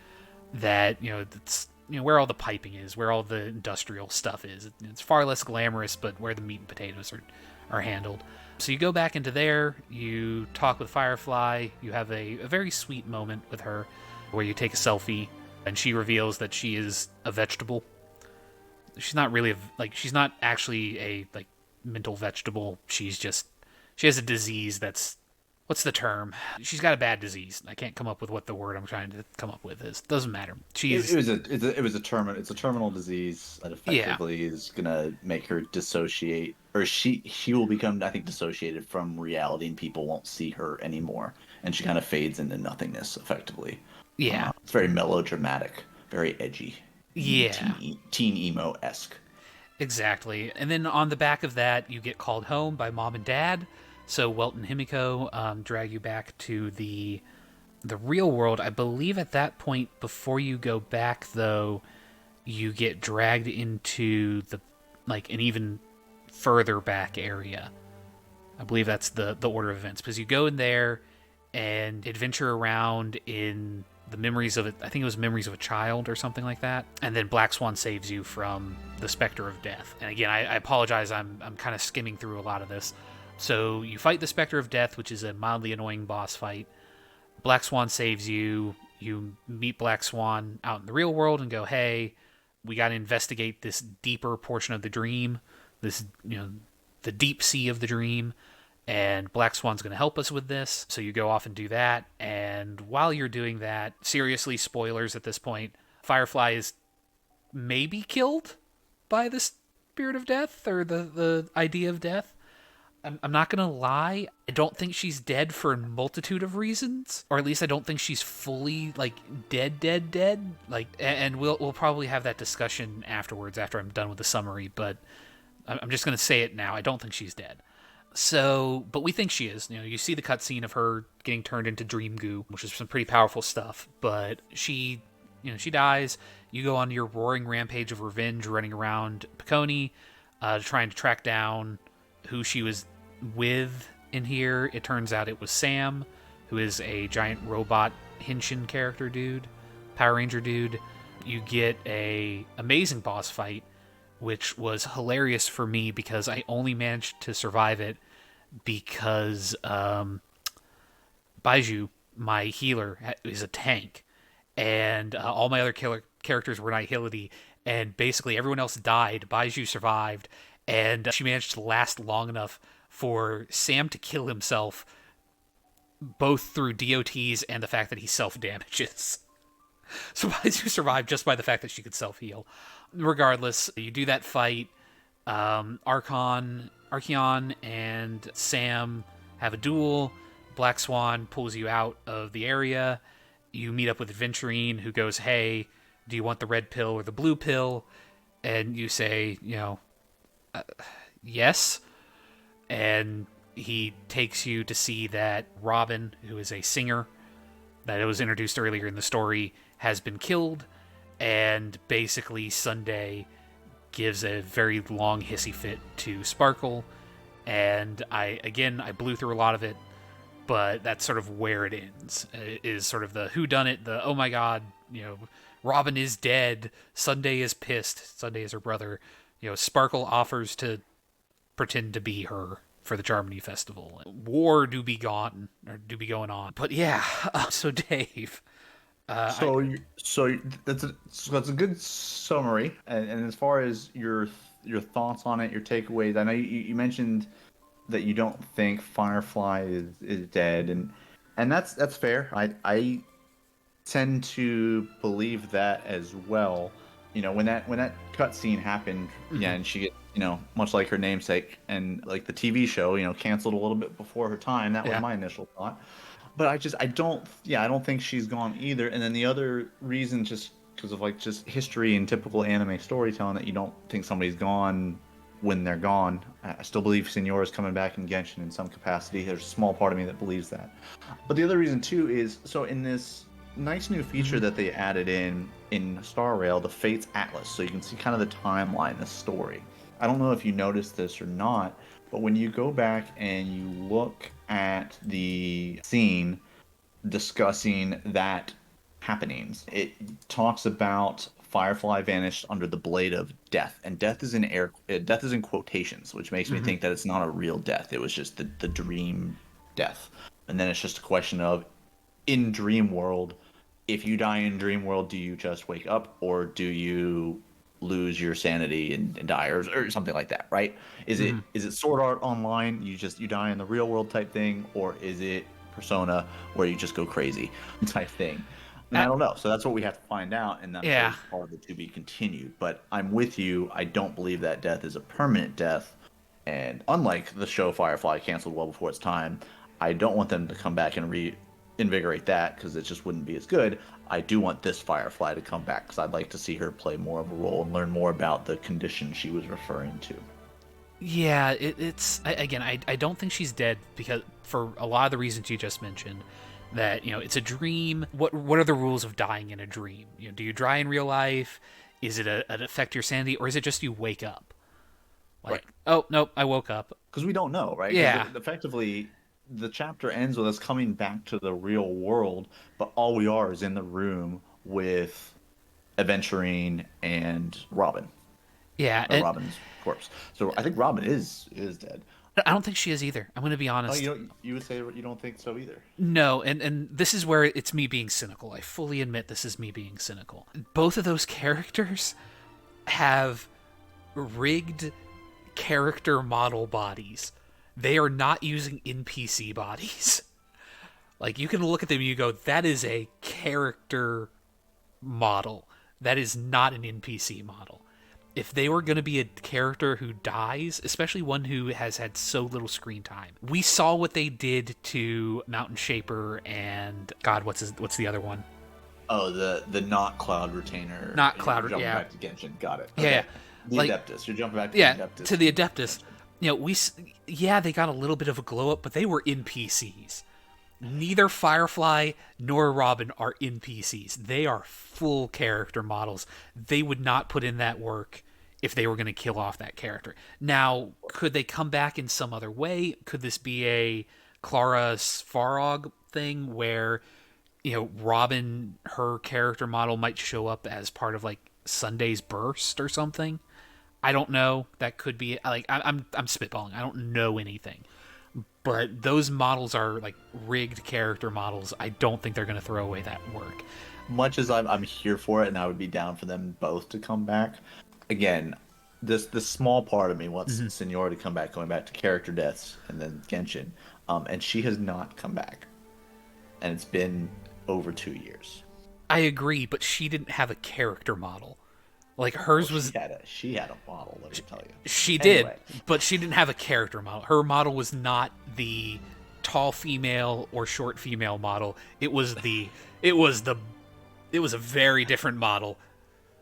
that that's where all the piping is, where all the industrial stuff is. It's far less glamorous, but where the meat and potatoes are handled. So you go back into there, you talk with Firefly, you have a very sweet moment with her where you take a selfie, and she reveals that she is a vegetable. She's not really she's not actually a mental vegetable. She has a disease that's, what's the term? She's got a bad disease. I can't come up with what the word I'm trying to come up with is. Doesn't matter. It's a terminal disease that effectively is gonna make her dissociate, or she will become, I think, dissociated from reality, and people won't see her anymore, and she kind of fades into nothingness effectively. Yeah. It's very melodramatic, very edgy. Yeah. Teen emo-esque. Exactly. And then on the back of that, you get called home by mom and dad. So Welt and Himiko drag you back to the real world. I believe at that point, before you go back, though, you get dragged into an even further back area. I believe that's the order of events, because you go in there and adventure around in the memories of it. I think it was memories of a child or something like that. And then Black Swan saves you from the specter of death. And again, I apologize. I'm kind of skimming through a lot of this. So you fight the Spectre of Death, which is a mildly annoying boss fight. Black Swan saves you. You meet Black Swan out in the real world and go, "Hey, we got to investigate this deeper portion of the dream, this, the deep sea of the dream, and Black Swan's going to help us with this." So you go off and do that. And while you're doing that, seriously, spoilers at this point, Firefly is maybe killed by the spirit of death, or the idea of death. I'm not going to lie. I don't think she's dead for a multitude of reasons, or at least I don't think she's fully dead. And we'll probably have that discussion afterwards after I'm done with the summary, but I'm just going to say it now. I don't think she's dead. So, but we think she is. You see the cutscene of her getting turned into dream goo, which is some pretty powerful stuff, but she dies. You go on your roaring rampage of revenge, running around Piconi, trying to track down who she was with in here. It turns out it was Sam, who is a giant robot Henshin character dude, Power Ranger dude. You get a amazing boss fight, which was hilarious for me because I only managed to survive it because Baiju, my healer, is a tank, and all my other characters were nihility, and basically everyone else died. Baiju survived, and she managed to last long enough for Sam to kill himself, both through DOTs and the fact that he self-damages. So Baiju survived just by the fact that she could self-heal. Regardless, you do that fight. Archeon and Sam have a duel. Black Swan pulls you out of the area. You meet up with Adventurine, who goes, "Hey, do you want the red pill or the blue pill?" And you say, yes. And he takes you to see that Robin, who is a singer that was introduced earlier in the story, has been killed. And basically Sunday gives a very long hissy fit to Sparkle. And I blew through a lot of it, but that's sort of where it ends. It is sort of the whodunit, the, oh my god, Robin is dead, Sunday is pissed, Sunday is her brother, Sparkle offers to pretend to be her for the Charmony Festival. War do be gone, or do be going on. But yeah, so Dave, So that's a good summary. And as far as your thoughts on it, your takeaways, I know you mentioned that you don't think Firefly is dead, and that's fair. I tend to believe that as well. When that cutscene happened, yeah, and she gets, much like her namesake and like the TV show, canceled a little bit before her time. That was my initial thought. But I don't think she's gone either. And then the other reason, just because of like just history and typical anime storytelling, that you don't think somebody's gone when they're gone. I still believe Senor is coming back in Genshin in some capacity. There's a small part of me that believes that. But the other reason too is, so in this nice new feature that they added in Star Rail, the Fates Atlas, so you can see kind of the timeline, the story. I don't know if you noticed this or not, but when you go back and you look at the scene discussing that happenings, it talks about Firefly vanished under the blade of death, and death is in quotations, which makes me think that it's not a real death. It was just the dream death, and then it's just a question of, in Dream World, if you die in Dream World, do you just wake up, or do you lose your sanity and die, or something like that, right? Is it Sword Art Online, you die in the real world type thing, or is it Persona where you just go crazy type thing? And I don't know. So that's what we have to find out, and that's part of it to be continued. But I'm with you. I don't believe that death is a permanent death. And unlike the show Firefly, canceled well before its time, I don't want them to come back and reinvigorate that, because it just wouldn't be as good. I do want this Firefly to come back, because I'd like to see her play more of a role and learn more about the condition she was referring to. Yeah, I don't think she's dead, because for a lot of the reasons you just mentioned, that it's a dream. What are the rules of dying in a dream? Do you die in real life? Is it an affect your sanity, or is it just you wake up? Like, oh nope, I woke up. Because we don't know, right? Yeah. Effectively, the chapter ends with us coming back to the real world, but all we are is in the room with Aventurine and Robin. Yeah, Robin's corpse. So I think Robin is dead. I don't think she is either. I'm going to be honest. Oh, you would say you don't think so either? No, and this is where it's me being cynical. I fully admit this is me being cynical. Both of those characters have rigged character model bodies. They are not using NPC bodies. Like, you can look at them and you go, that is a character model. That is not an NPC model. If they were going to be a character who dies, especially one who has had so little screen time, we saw what they did to Mountain Shaper and God, what's the other one? Oh, the not Cloud Retainer. Not Cloud, jumping yeah. Back to Genshin, got it. Okay. Yeah. The Adeptus. You're jumping back to the Adeptus. To the Adeptus. They got a little bit of a glow up, but they were NPCs. Neither Firefly nor Robin are NPCs. They are full character models. They would not put in that work if they were going to kill off that character. Now, could they come back in some other way? Could this be a Clara Svarog thing where, Robin, her character model might show up as part of like Sunday's Burst or something? I don't know. That could be like I'm spitballing. I don't know anything. But those models are like rigged character models. I don't think they're going to throw away that work. Much as I'm here for it, and I would be down for them both to come back. Again, this small part of me wants Senor to come back, going back to character deaths and then Genshin, and she has not come back, and it's been over 2 years. I agree, but she didn't have a character model. Like hers was. She had a model. Let me tell you. She did, but she didn't have a character model. Her model was not the tall female or short female model. It was a very different model.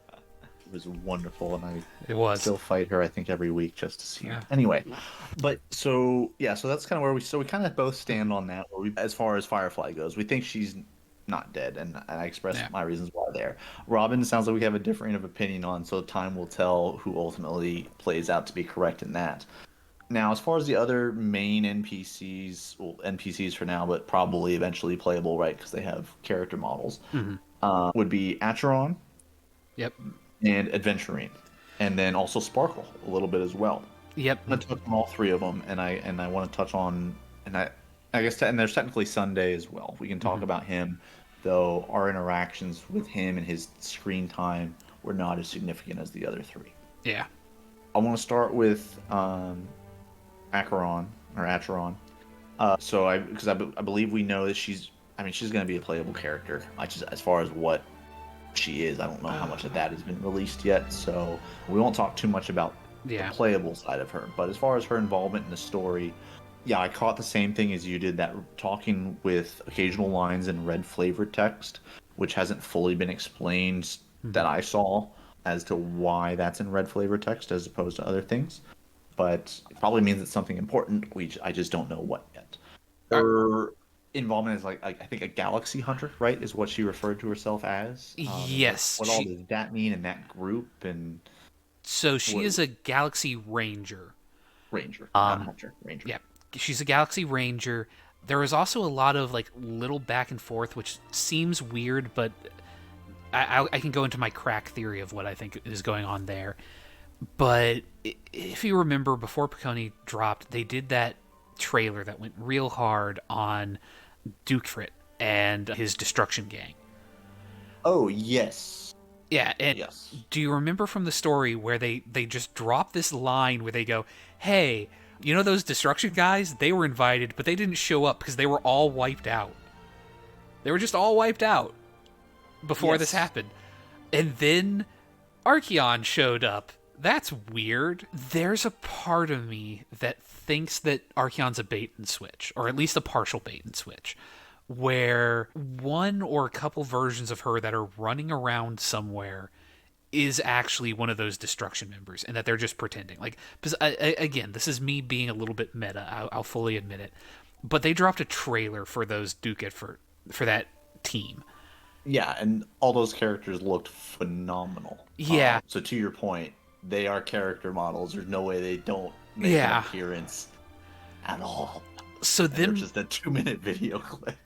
It was wonderful, and I still fight her, I think, every week just to see her. Anyway, but so that's kind of where we kind of both stand on that. As far as Firefly goes, we think she's not dead, and I expressed my reasons why there. Robin sounds like we have a differing of opinion on, so time will tell who ultimately plays out to be correct in that. Now, as far as the other main NPCs, well, NPCs for now, but probably eventually playable, right, because they have character models, would be Acheron. Yep. And Aventurine. and then also Sparkle a little bit as well. Yep. I'm gonna touch on all three of them, and I want to touch on, and I guess and there's technically Sunday as well. We can talk about him, though our interactions with him and his screen time were not as significant as the other three. Yeah. I want to start with Acheron or Acheron. Because I believe we know that she's going to be a playable character. As far as what she is, I don't know how much of that has been released yet, so we won't talk too much about the playable side of her. But as far as her involvement in the story, yeah, I caught the same thing as you did, that talking with occasional lines in red flavored text, which hasn't fully been explained that I saw as to why that's in red flavored text as opposed to other things. But it probably means it's something important. I just don't know what yet. Her involvement is like I think a galaxy hunter, right? Is what she referred to herself as. Yes. What all does that mean in that group? And so she is a galaxy ranger. Ranger, not hunter. Ranger. Yeah, she's a galaxy ranger. There is also a lot of like little back and forth, which seems weird, but I can go into my crack theory of what I think is going on there. But if you remember, before Piconi dropped, they did that trailer that went real hard on Dukefrit and his destruction gang. Oh, yes. Yeah, and yes. Do you remember from the story where they just drop this line where they go, hey, you know those destruction guys? They were invited, but they didn't show up because they were all wiped out. They were just all wiped out before this happened. And then Archeon showed up. That's weird. There's a part of me that thinks that Archeon's a bait and switch, or at least a partial bait and switch, where one or a couple versions of her that are running around somewhere is actually one of those destruction members, and that they're just pretending. Like, because again, this is me being a little bit meta. I'll fully admit it. But they dropped a trailer for those Duke for that team. Yeah, and all those characters looked phenomenal. Yeah. So to your point, they are character models. There's no way they don't make an appearance at all. So they're just a 2-minute video clip.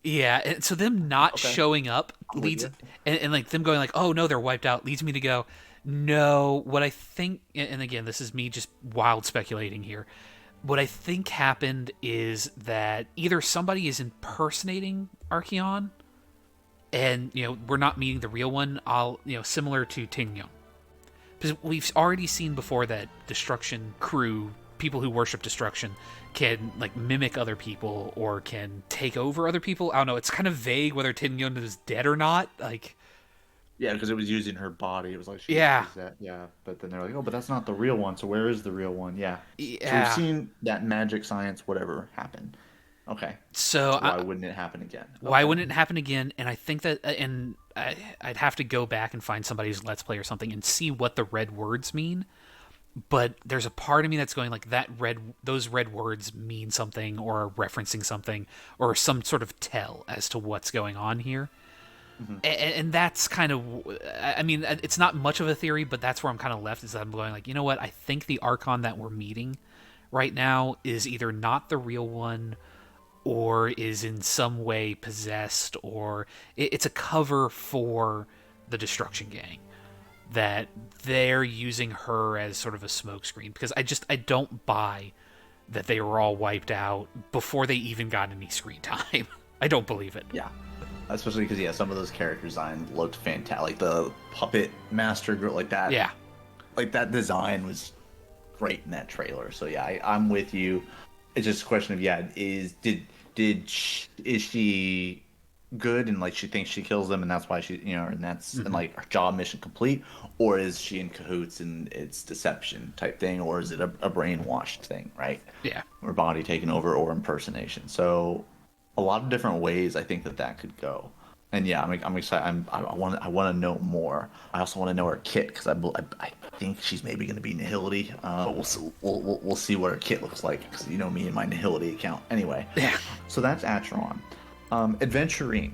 Yeah, and so them not showing up leads, and like them going like, oh no, they're wiped out, leads me to go, no, what I think, and again, this is me just wild speculating here, what I think happened is that either somebody is impersonating Archeon, and, you know, we're not meeting the real one, similar to Tingyon. Because we've already seen before that destruction crew, people who worship destruction, can like mimic other people or can take over other people. I don't know. It's kind of vague whether Tingyon is dead or not. Like, yeah, because it was using her body. It was like, But then they're like, oh, but that's not the real one. So where is the real one? Yeah. So we've seen that magic, science, whatever happen. Okay. So why wouldn't it happen again? Why wouldn't it happen again? And I think that, and I'd have to go back and find somebody's Let's Play or something and see what the red words mean. But there's a part of me that's going like those red words mean something or are referencing something or some sort of tell as to what's going on here. Mm-hmm. And that's kind of, I mean, it's not much of a theory, but that's where I'm kind of left, is that I'm going like, you know what? I think the Archon that we're meeting right now is either not the real one or is in some way possessed, or it's a cover for the Destruction Gang. That they're using her as sort of a smokescreen, because I don't buy that they were all wiped out before they even got any screen time. I don't believe it. Yeah. Especially because, some of those character designs looked fantastic. Like the puppet master girl, like that. Yeah. Like that design was great in that trailer. So yeah, I'm with you. It's just a question of is she good and like she thinks she kills them and that's why she and that's and like her job mission complete, or is she in cahoots and it's deception type thing, or is it a brainwashed thing, right? Yeah. Or body taken over or impersonation. So a lot of different ways I think that could go. And yeah, I'm excited. I want to know more. I also want to know her kit, because I think she's maybe going to be Nihility. We'll see what her kit looks like, because you know me and my Nihility account. Anyway, yeah. So that's Acheron. Adventurine.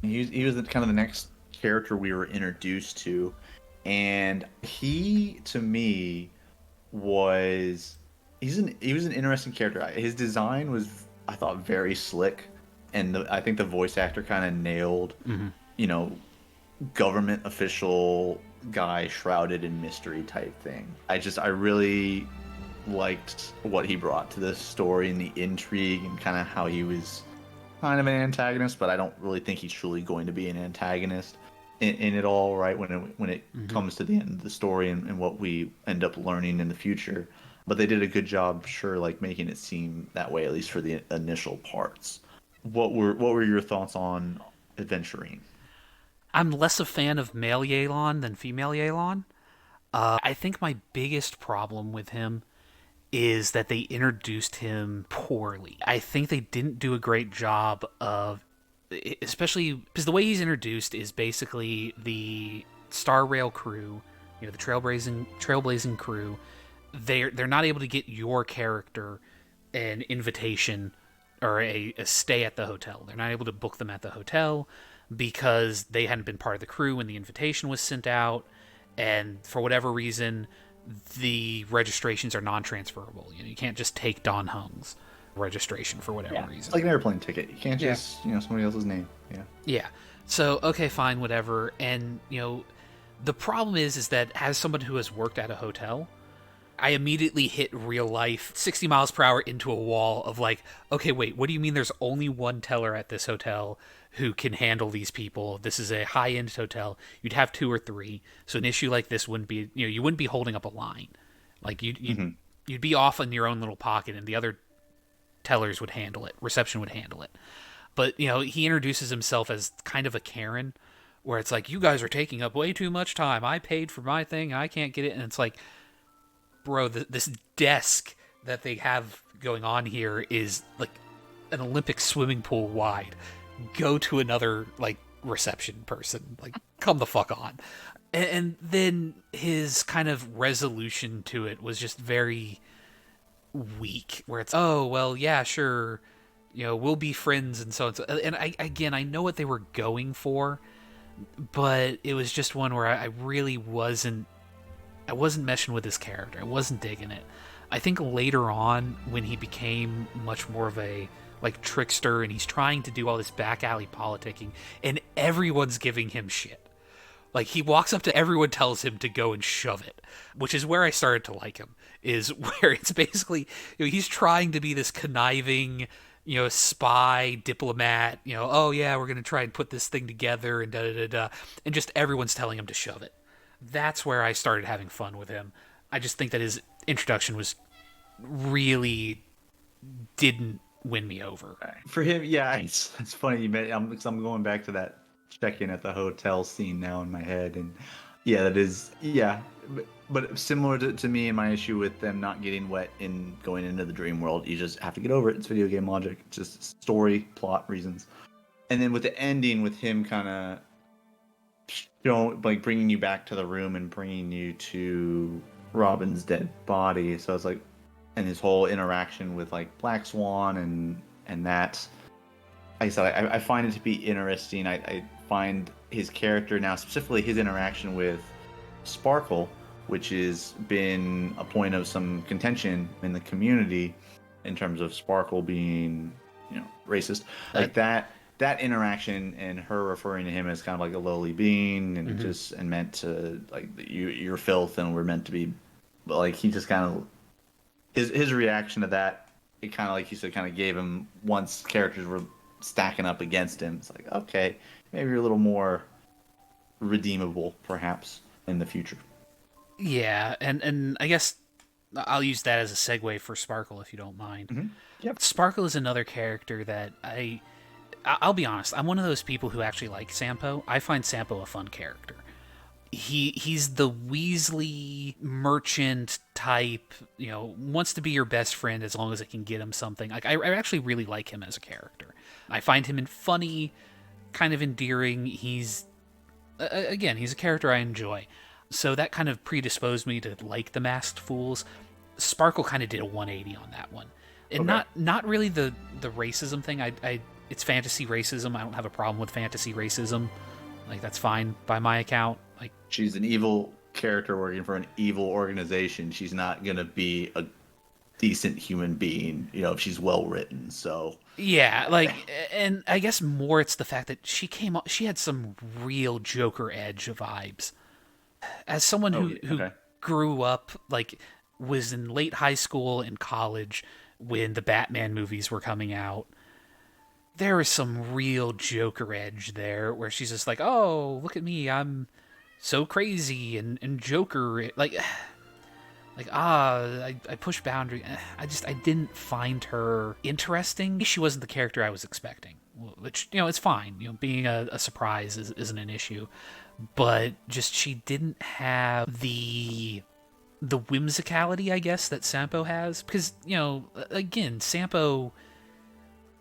He was kind of the next character we were introduced to, and he to me was he was an interesting character. His design was, I thought, very slick. And I think the voice actor kind of nailed, government official guy shrouded in mystery type thing. I really liked what he brought to the story and the intrigue and kind of how he was kind of an antagonist, but I don't really think he's truly going to be an antagonist in it all, right? When it comes to the end of the story and what we end up learning in the future. But they did a good job, sure, like making it seem that way, at least for the initial parts. What were your thoughts on Adventuring? I'm less a fan of male Yelan than female Yelan. I think my biggest problem with him is that they introduced him poorly. I think they didn't do a great job of, especially because the way he's introduced is basically the Star Rail crew, the trailblazing crew. They're not able to get your character an invitation or a stay at the hotel. They're not able to book them at the hotel because they hadn't been part of the crew when the invitation was sent out, and for whatever reason, the registrations are non-transferable. You can't just take Don Hung's registration for whatever reason. It's like an airplane ticket. You can't just, somebody else's name. Yeah. Yeah. So, okay, fine, whatever. And, the problem is that as someone who has worked at a hotel, I immediately hit real life 60 miles per hour into a wall of like, okay, wait, what do you mean there's only one teller at this hotel who can handle these people? This is a high-end hotel. You'd have 2 or 3. So an issue like this wouldn't be, you wouldn't be holding up a line. Like you'd be off in your own little pocket and the other tellers would handle it. Reception would handle it. But, he introduces himself as kind of a Karen where it's like, you guys are taking up way too much time. I paid for my thing. I can't get it. And it's like, bro, this desk that they have going on here is like an Olympic swimming pool wide. Go to another like reception person. Like, come the fuck on. And then his kind of resolution to it was just very weak, where it's, oh well, yeah, sure, we'll be friends and so on. And I know what they were going for, but it was just one where I really wasn't meshing with his character. I wasn't digging it. I think later on, when he became much more of a like trickster and he's trying to do all this back alley politicking and everyone's giving him shit. Like, he walks up to everyone, tells him to go and shove it, which is where I started to like him, is where it's basically, he's trying to be this conniving, spy, diplomat, oh yeah, we're going to try and put this thing together and da-da-da-da, and just everyone's telling him to shove it. That's where I started having fun with him. I just think that his introduction was really didn't win me over. For him, yeah, it's funny you met. I'm going back to that check-in at the hotel scene now in my head, and yeah, that is, yeah, but similar to me and my issue with them not getting wet in going into the dream world. You just have to get over it. It's video game logic. It's just story, plot reasons. And then with the ending, with him kind of like bringing you back to the room and bringing you to Robin's dead body. So it's like, and his whole interaction with like Black Swan and that. Like I said, I find it to be interesting. I find his character now, specifically his interaction with Sparkle, which has been a point of some contention in the community in terms of Sparkle being, racist. Like that interaction and her referring to him as kind of like a lowly being and and meant to like you're filth and we're meant to be, but like he just kind of his reaction to that, it kind of, like you said, kind of gave him, once characters were stacking up against him, it's like, okay, maybe you're a little more redeemable perhaps in the future. Yeah, and I guess I'll use that as a segue for Sparkle if you don't mind. Yep. Sparkle is another character that I'll be honest, I'm one of those people who actually like Sampo. I find Sampo a fun character. He's the Weasley merchant type, wants to be your best friend as long as it can get him something. Like, I actually really like him as a character. I find him funny, kind of endearing. He's a character I enjoy. So that kind of predisposed me to like the Masked Fools. Sparkle kind of did a 180 on that one. And not really the racism thing. It's fantasy racism. I don't have a problem with fantasy racism. Like, that's fine by my account. Like, she's an evil character working for an evil organization. She's not gonna be a decent human being, if she's well written. So yeah, like, and I guess more it's the fact that she had some real Joker edge vibes. As someone who Okay. grew up, like, was in late high school and college when the Batman movies were coming out, there is some real Joker edge there where she's just like, oh, look at me, I'm so crazy and Joker, I push boundary. I didn't find her interesting. She wasn't the character I was expecting, which, it's fine. Being a surprise isn't an issue, but just she didn't have the whimsicality, I guess, that Sampo has. Because, again, Sampo,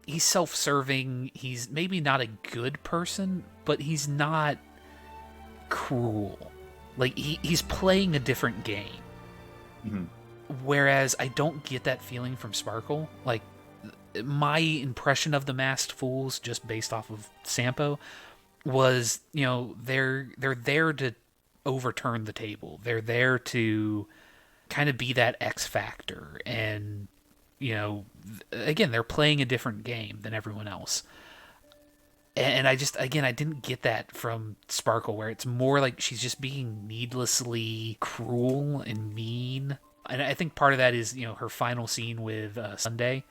he's self-serving. He's maybe not a good person, but he's not cruel. Like, he's playing a different game. Mm-hmm. Whereas I don't get that feeling from Sparkle. Like, my impression of the Masked Fools, just based off of Sampo, was, they're there to overturn the table. They're there to kind of be that X factor. And, again, they're playing a different game than everyone else. And I didn't get that from Sparkle, where it's more like she's just being needlessly cruel and mean. And I think part of that is, her final scene with Sunday,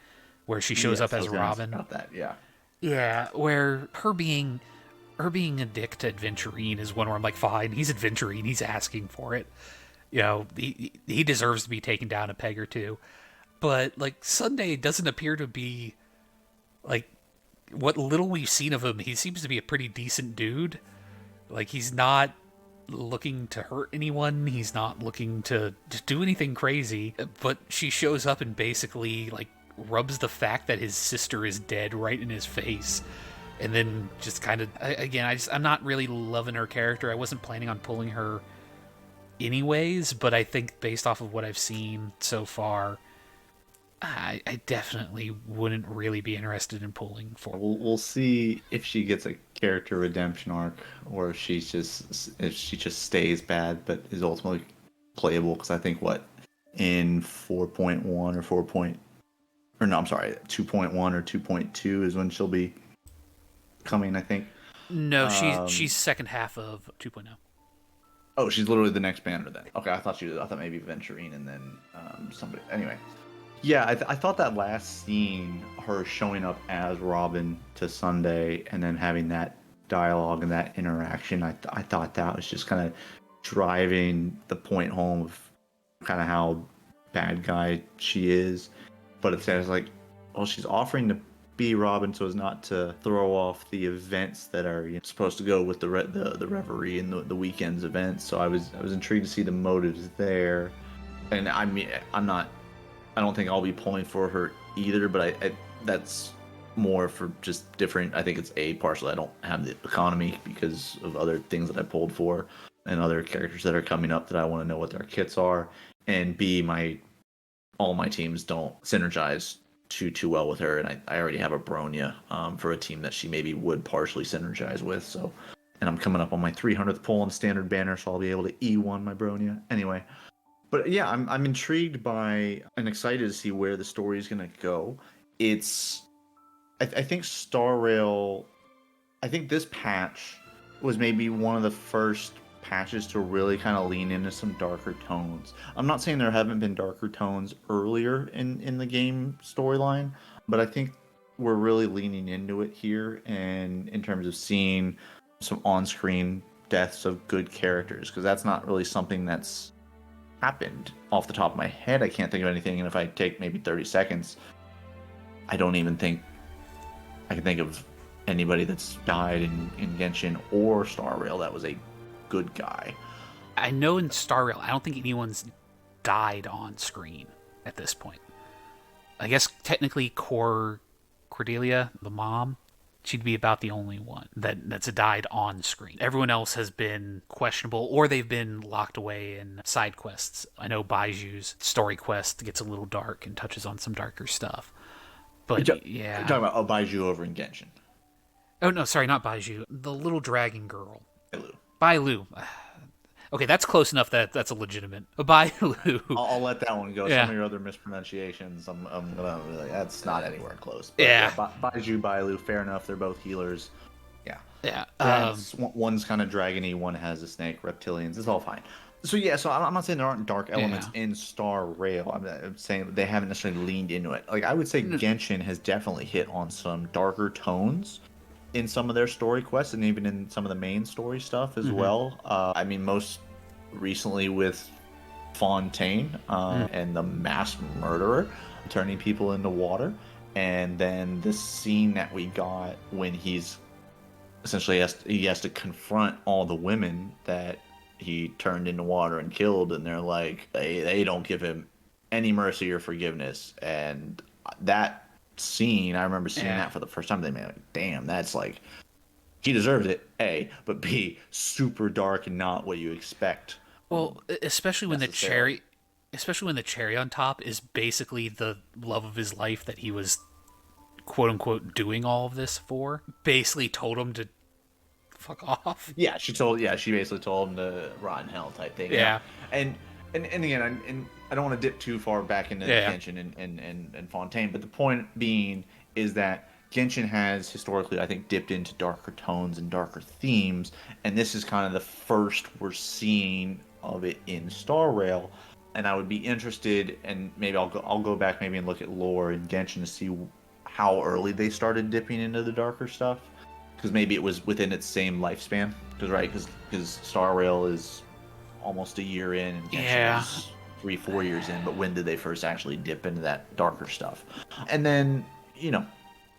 where she shows up as Robin. About that, yeah. Yeah, where her being a dick to Adventurine is one where I'm like, fine, he's Adventurine, he's asking for it. He deserves to be taken down a peg or two. But, like, Sunday doesn't appear to be, like, what little we've seen of him, he seems to be a pretty decent dude. Like, he's not looking to hurt anyone. He's not looking to do anything crazy. But she shows up and basically, like, rubs the fact that his sister is dead right in his face. And then just kind of, again, I'm not really loving her character. I wasn't planning on pulling her anyways, but I think based off of what I've seen so far, I definitely wouldn't really be interested in pulling for. We'll see if she gets a character redemption arc, or if she just stays bad but is ultimately playable. Because I think in 4.1 or 2.1 or 2.2 is when she'll be coming. I think. No, she's second half of 2.0. Oh, she's literally the next banner then. Okay, I thought maybe Venturine and then somebody. Anyway. Yeah, I thought that last scene, her showing up as Robin to Sunday and then having that dialogue and that interaction, I thought that was just kind of driving the point home of kind of how bad guy she is. But it's like, well, she's offering to be Robin so as not to throw off the events that are supposed to go with the reverie and the weekend's events. So I was intrigued to see the motives there. And I mean, I don't think I'll be pulling for her either, but I that's more for just different. I think it's partially I don't have the economy because of other things that I pulled for and other characters that are coming up that I want to know what their kits are, and B, all my teams don't synergize too well with her, and I already have a Bronya for a team that she maybe would partially synergize with. So, and I'm coming up on my 300th pull on standard banner, so I'll be able to E1 my Bronya anyway. But yeah, I'm intrigued by and excited to see where the story is going to go. I think Star Rail, I think this patch was maybe one of the first patches to really kind of lean into some darker tones. I'm not saying there haven't been darker tones earlier in the game storyline, but I think we're really leaning into it here, and in terms of seeing some on-screen deaths of good characters, because that's not really something that's happened off the top of my head. I can't think of anything, and if I take maybe 30 seconds, I don't even think I can think of anybody that's died in Genshin or Star Rail that was a good guy. I know in Star Rail, I don't think anyone's died on screen at this point. I guess technically Cordelia, the mom, she'd be about the only one that's died on screen. Everyone else has been questionable, or they've been locked away in side quests. I know Baiju's story quest gets a little dark and touches on some darker stuff. But yeah. You're talking about Baiju over in Genshin. Oh, no, sorry, not Baiju. The little dragon girl. Bailu. Bailu. Okay, that's close enough that that's a legitimate. Bailu. I'll let that one go. Yeah. Some of your other mispronunciations, I'm gonna really, that's not anywhere close. But yeah. Baiju, Bailu, fair enough. They're both healers. Yeah. Yeah. One's kind of dragony, one has a snake, reptilians. It's all fine. So yeah, so I'm not saying there aren't dark elements in Star Rail. I'm saying they haven't necessarily leaned into it. Like I would say Genshin has definitely hit on some darker tones in some of their story quests and even in some of the main story stuff as well. I mean, most recently with Fontaine and the mass murderer turning people into water, and then the scene that we got when he's essentially he has to confront all the women that he turned into water and killed, and they're like they don't give him any mercy or forgiveness. And that scene, I remember seeing that for the first time. They made like, damn, that's like he deserves it, A, but B, super dark and not what you expect. Well, especially when the cherry on top is basically the love of his life that he was quote unquote doing all of this for. Basically told him to fuck off. Yeah, she basically told him to rot in hell type thing. Yeah. And again, I don't want to dip too far back into Genshin and Fontaine, but the point being is that Genshin has historically, I think, dipped into darker tones and darker themes, and this is kind of the first we're seeing of it in Star Rail. And I would be interested, and maybe I'll go back maybe and look at lore in Genshin to see how early they started dipping into the darker stuff, because maybe it was within its same lifespan. Because Star Rail is almost a year in, and Genshin is 3-4 years in. But when did they first actually dip into that darker stuff? And then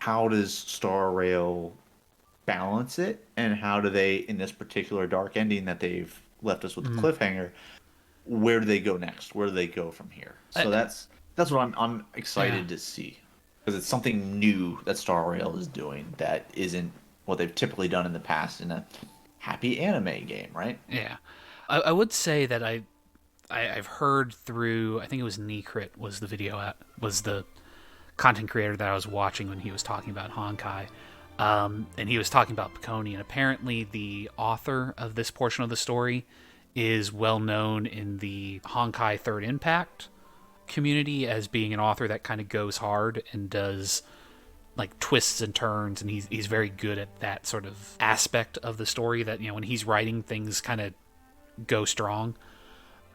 how does Star Rail balance it, and how do they, in this particular dark ending that they've left us with the cliffhanger, where do they go next? Where do they go from here? So that's what I'm excited to see, because it's something new that Star Rail is doing that isn't what they've typically done in the past in a happy anime game, right? Yeah, I would say that I've heard through, I think it was Necrit was the content creator that I was watching when he was talking about Honkai, and he was talking about Piconi, and apparently the author of this portion of the story is well known in the Honkai Third Impact community as being an author that kind of goes hard and does like twists and turns, and he's very good at that sort of aspect of the story that, when he's writing, things kind of go strong.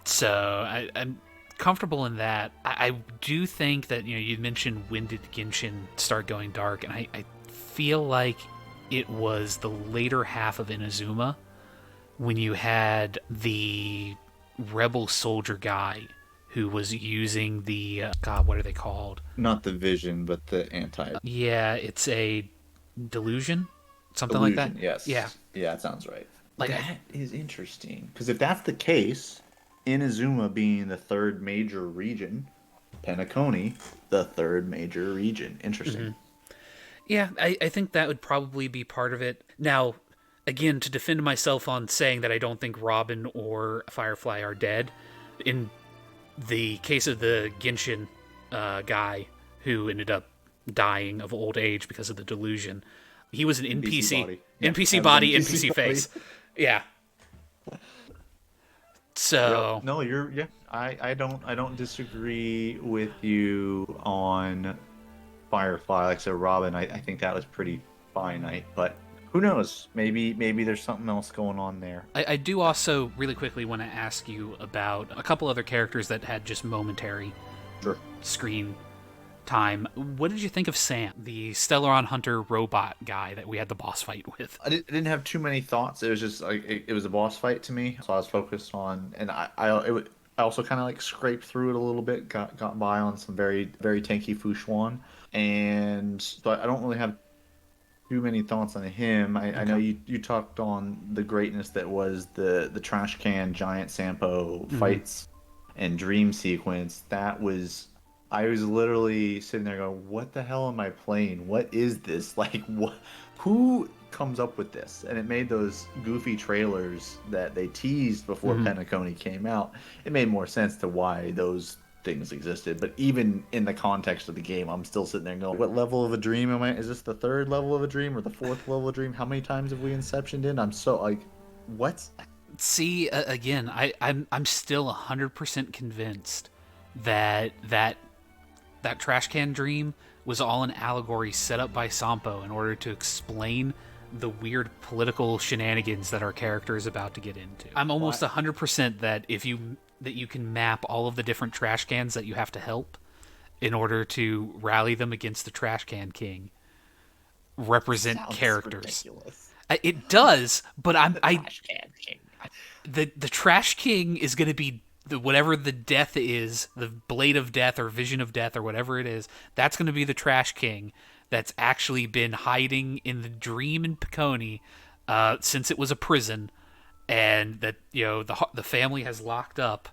So I'm comfortable in that. I do think that, you mentioned when did Genshin start going dark, and I feel like it was the later half of Inazuma, when you had the rebel soldier guy who was using the what are they called? Not the vision, but the anti. Yeah, it's a delusion, something like that. Yes. Yeah, that sounds right. Like that is interesting, because if that's the case, Inazuma being the third major region, Penacony the third major region. Interesting. Yeah, I think that would probably be part of it. Now, again, to defend myself on saying that I don't think Robin or Firefly are dead, in the case of the Genshin guy who ended up dying of old age because of the delusion, he was an NPC body, NPC face. Yeah. So no, I don't disagree with you on Firefly. Like I said, Robin, I think that was pretty finite, but who knows? Maybe there's something else going on there. I do also really quickly want to ask you about a couple other characters that had just momentary screen time. What did you think of Sam, the Stellaron Hunter robot guy that we had the boss fight with? I didn't have too many thoughts. It was just like it was a boss fight to me, so I was focused on, and I also kind of like scraped through it a little bit, got by on some very very tanky Fushuan, and but I don't really have too many thoughts on him. I know you talked on the greatness that was the trash can giant Sampo fights and dream sequence. I was literally sitting there going, what the hell am I playing? What is this? Like, who comes up with this? And it made those goofy trailers that they teased before Penacony came out. It made more sense to why those things existed. But even in the context of the game, I'm still sitting there going, what level of a dream am I? Is this the third level of a dream or the fourth level of a dream? How many times have we inceptioned in? I'm so like, what? See, again, I'm still 100% convinced that trash can dream was all an allegory set up by Sampo in order to explain the weird political shenanigans that our character is about to get into. I'm almost 100% that you can map all of the different trash cans that you have to help in order to rally them against the trash can king. Represent Sounds characters. ridiculous. It does, but Trash can king. the trash king is going to be whatever the death is, the blade of death or vision of death or whatever it is. That's going to be the trash king that's actually been hiding in the dream in Piconi since it was a prison, and that the family has locked up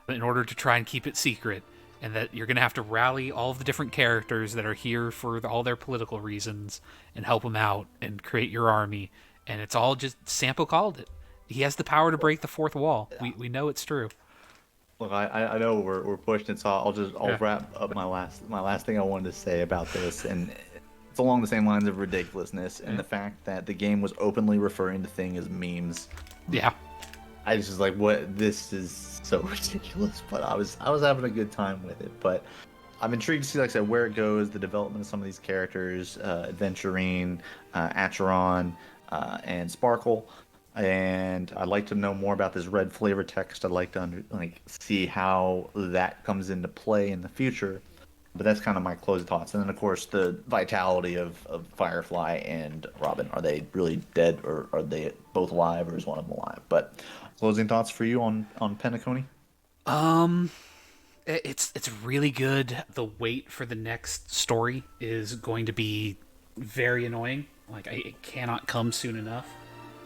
in order to try and keep it secret. And that you're going to have to rally all of the different characters that are here for all their political reasons and help them out and create your army. And it's all just Sampo called it. He has the power to break the fourth wall. We know it's true. Look, I know we're pushing it, so I'll wrap up my last thing I wanted to say about this, and it's along the same lines of ridiculousness and the fact that the game was openly referring to things as memes. Yeah. I was just like, what? This is so ridiculous. But I was having a good time with it. But I'm intrigued to see, like I said, where it goes, the development of some of these characters, Adventurine, Acheron, and Sparkle. And I'd like to know more about this red flavor text. I'd like to see how that comes into play in the future. But that's kind of my closing thoughts. And then, of course, the vitality of Firefly and Robin. Are they really dead, or are they both alive, or is one of them alive? But closing thoughts for you on Penacony? It's really good. The wait for the next story is going to be very annoying. Like, it cannot come soon enough.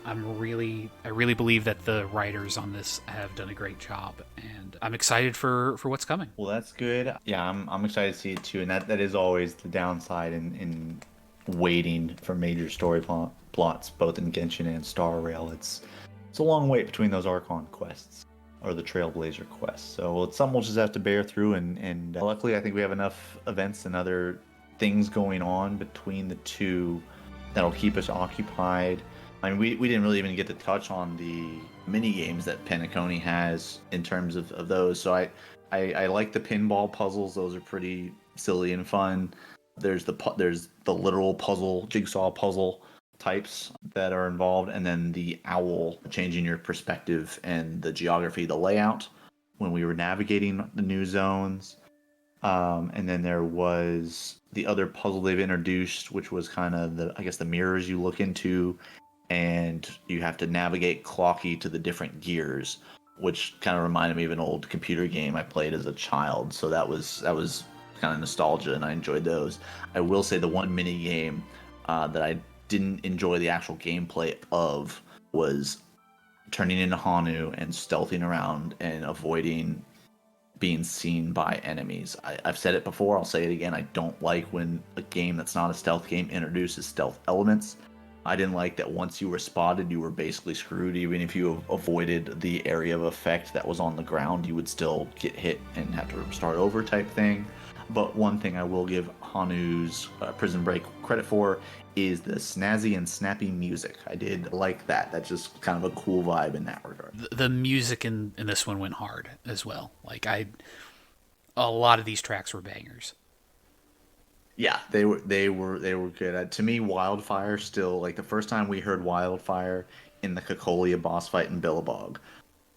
I really believe that the writers on this have done a great job, and I'm excited for what's coming. Well, that's good. Yeah, I'm excited to see it too, and that is always the downside in waiting for major story plots, both in Genshin and Star Rail. It's a long wait between those Archon quests or the Trailblazer quests, so it's something we'll just have to bear through. And luckily, I think we have enough events and other things going on between the two that'll keep us occupied. I mean, we didn't really even get to touch on the mini games that Penacony has in terms of those. So I like the pinball puzzles; those are pretty silly and fun. There's the literal puzzle, jigsaw puzzle types that are involved, and then the owl changing your perspective and the geography, the layout when we were navigating the new zones. And then there was the other puzzle they've introduced, which was kind of the mirrors you look into, and you have to navigate Clocky to the different gears, which kind of reminded me of an old computer game I played as a child. So that was kind of nostalgia, and I enjoyed those. I will say the one mini game that I didn't enjoy the actual gameplay of was turning into Hanu and stealthing around and avoiding being seen by enemies. I've said it before, I'll say it again. I don't like when a game that's not a stealth game introduces stealth elements. I didn't like that once you were spotted, you were basically screwed. Even if you avoided the area of effect that was on the ground, you would still get hit and have to start over type thing. But one thing I will give Hanu's Prison Break credit for is the snazzy and snappy music. I did like that. That's just kind of a cool vibe in that regard. The music in this one went hard as well. Like, a lot of these tracks were bangers. Yeah, they were good. To me, Wildfire still, like the first time we heard Wildfire in the Cocolia boss fight in Billabong,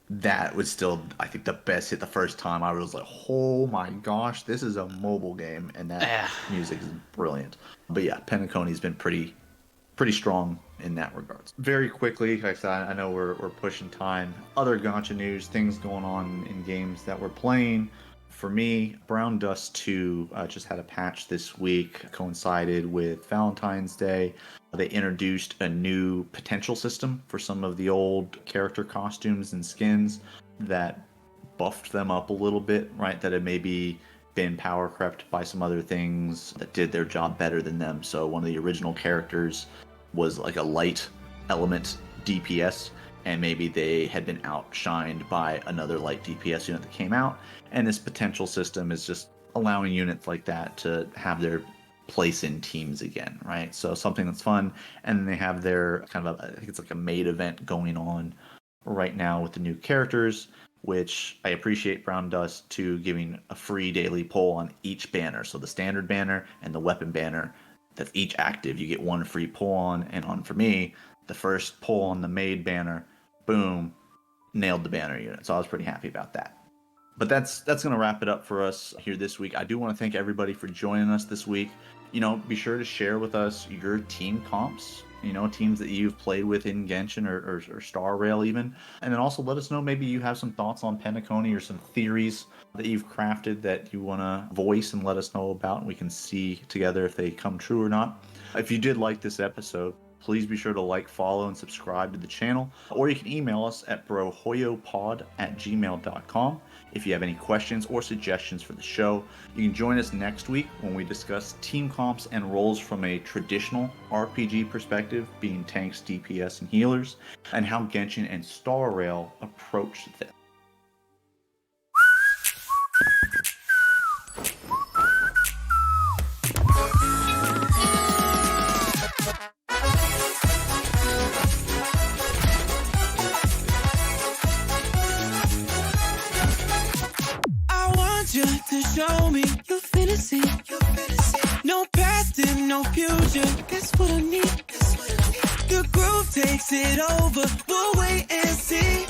that was still, I think, the best hit the first time. I was like, oh my gosh, this is a mobile game, and that music is brilliant. But yeah, Penacony's been pretty strong in that regards. Very quickly, like I said, I know we're pushing time. Other gacha news, things going on in games that we're playing. For me, Brown Dust 2 just had a patch this week, coincided with Valentine's Day. They introduced a new potential system for some of the old character costumes and skins that buffed them up a little bit, right? That had maybe been power crept by some other things that did their job better than them. So one of the original characters was like a light element DPS, and maybe they had been outshined by another light DPS unit that came out. And this potential system is just allowing units like that to have their place in teams again, right? So something that's fun. And then they have their kind of, I think it's like a maid event going on right now with the new characters, which I appreciate Brown Dust to giving a free daily poll on each banner. So the standard banner and the weapon banner, That's each active. You get 1 free pull on, and on for me, the first pull on the maid banner, boom, nailed the banner unit. So I was pretty happy about that. But that's going to wrap it up for us here this week. I do want to thank everybody for joining us this week. Be sure to share with us your team comps, teams that you've played with in Genshin or Star Rail even. And then also let us know, maybe you have some thoughts on Penacony or some theories that you've crafted that you want to voice and let us know about, and we can see together if they come true or not. If you did like this episode, please be sure to like, follow, and subscribe to the channel. Or you can email us at brohoyopod@gmail.com if you have any questions or suggestions for the show. You can join us next week when we discuss team comps and roles from a traditional RPG perspective, being tanks, DPS, and healers, and how Genshin and Star Rail approach them. To show me your fantasy. No past and no future. That's what I need. The groove takes it over. We'll wait and see.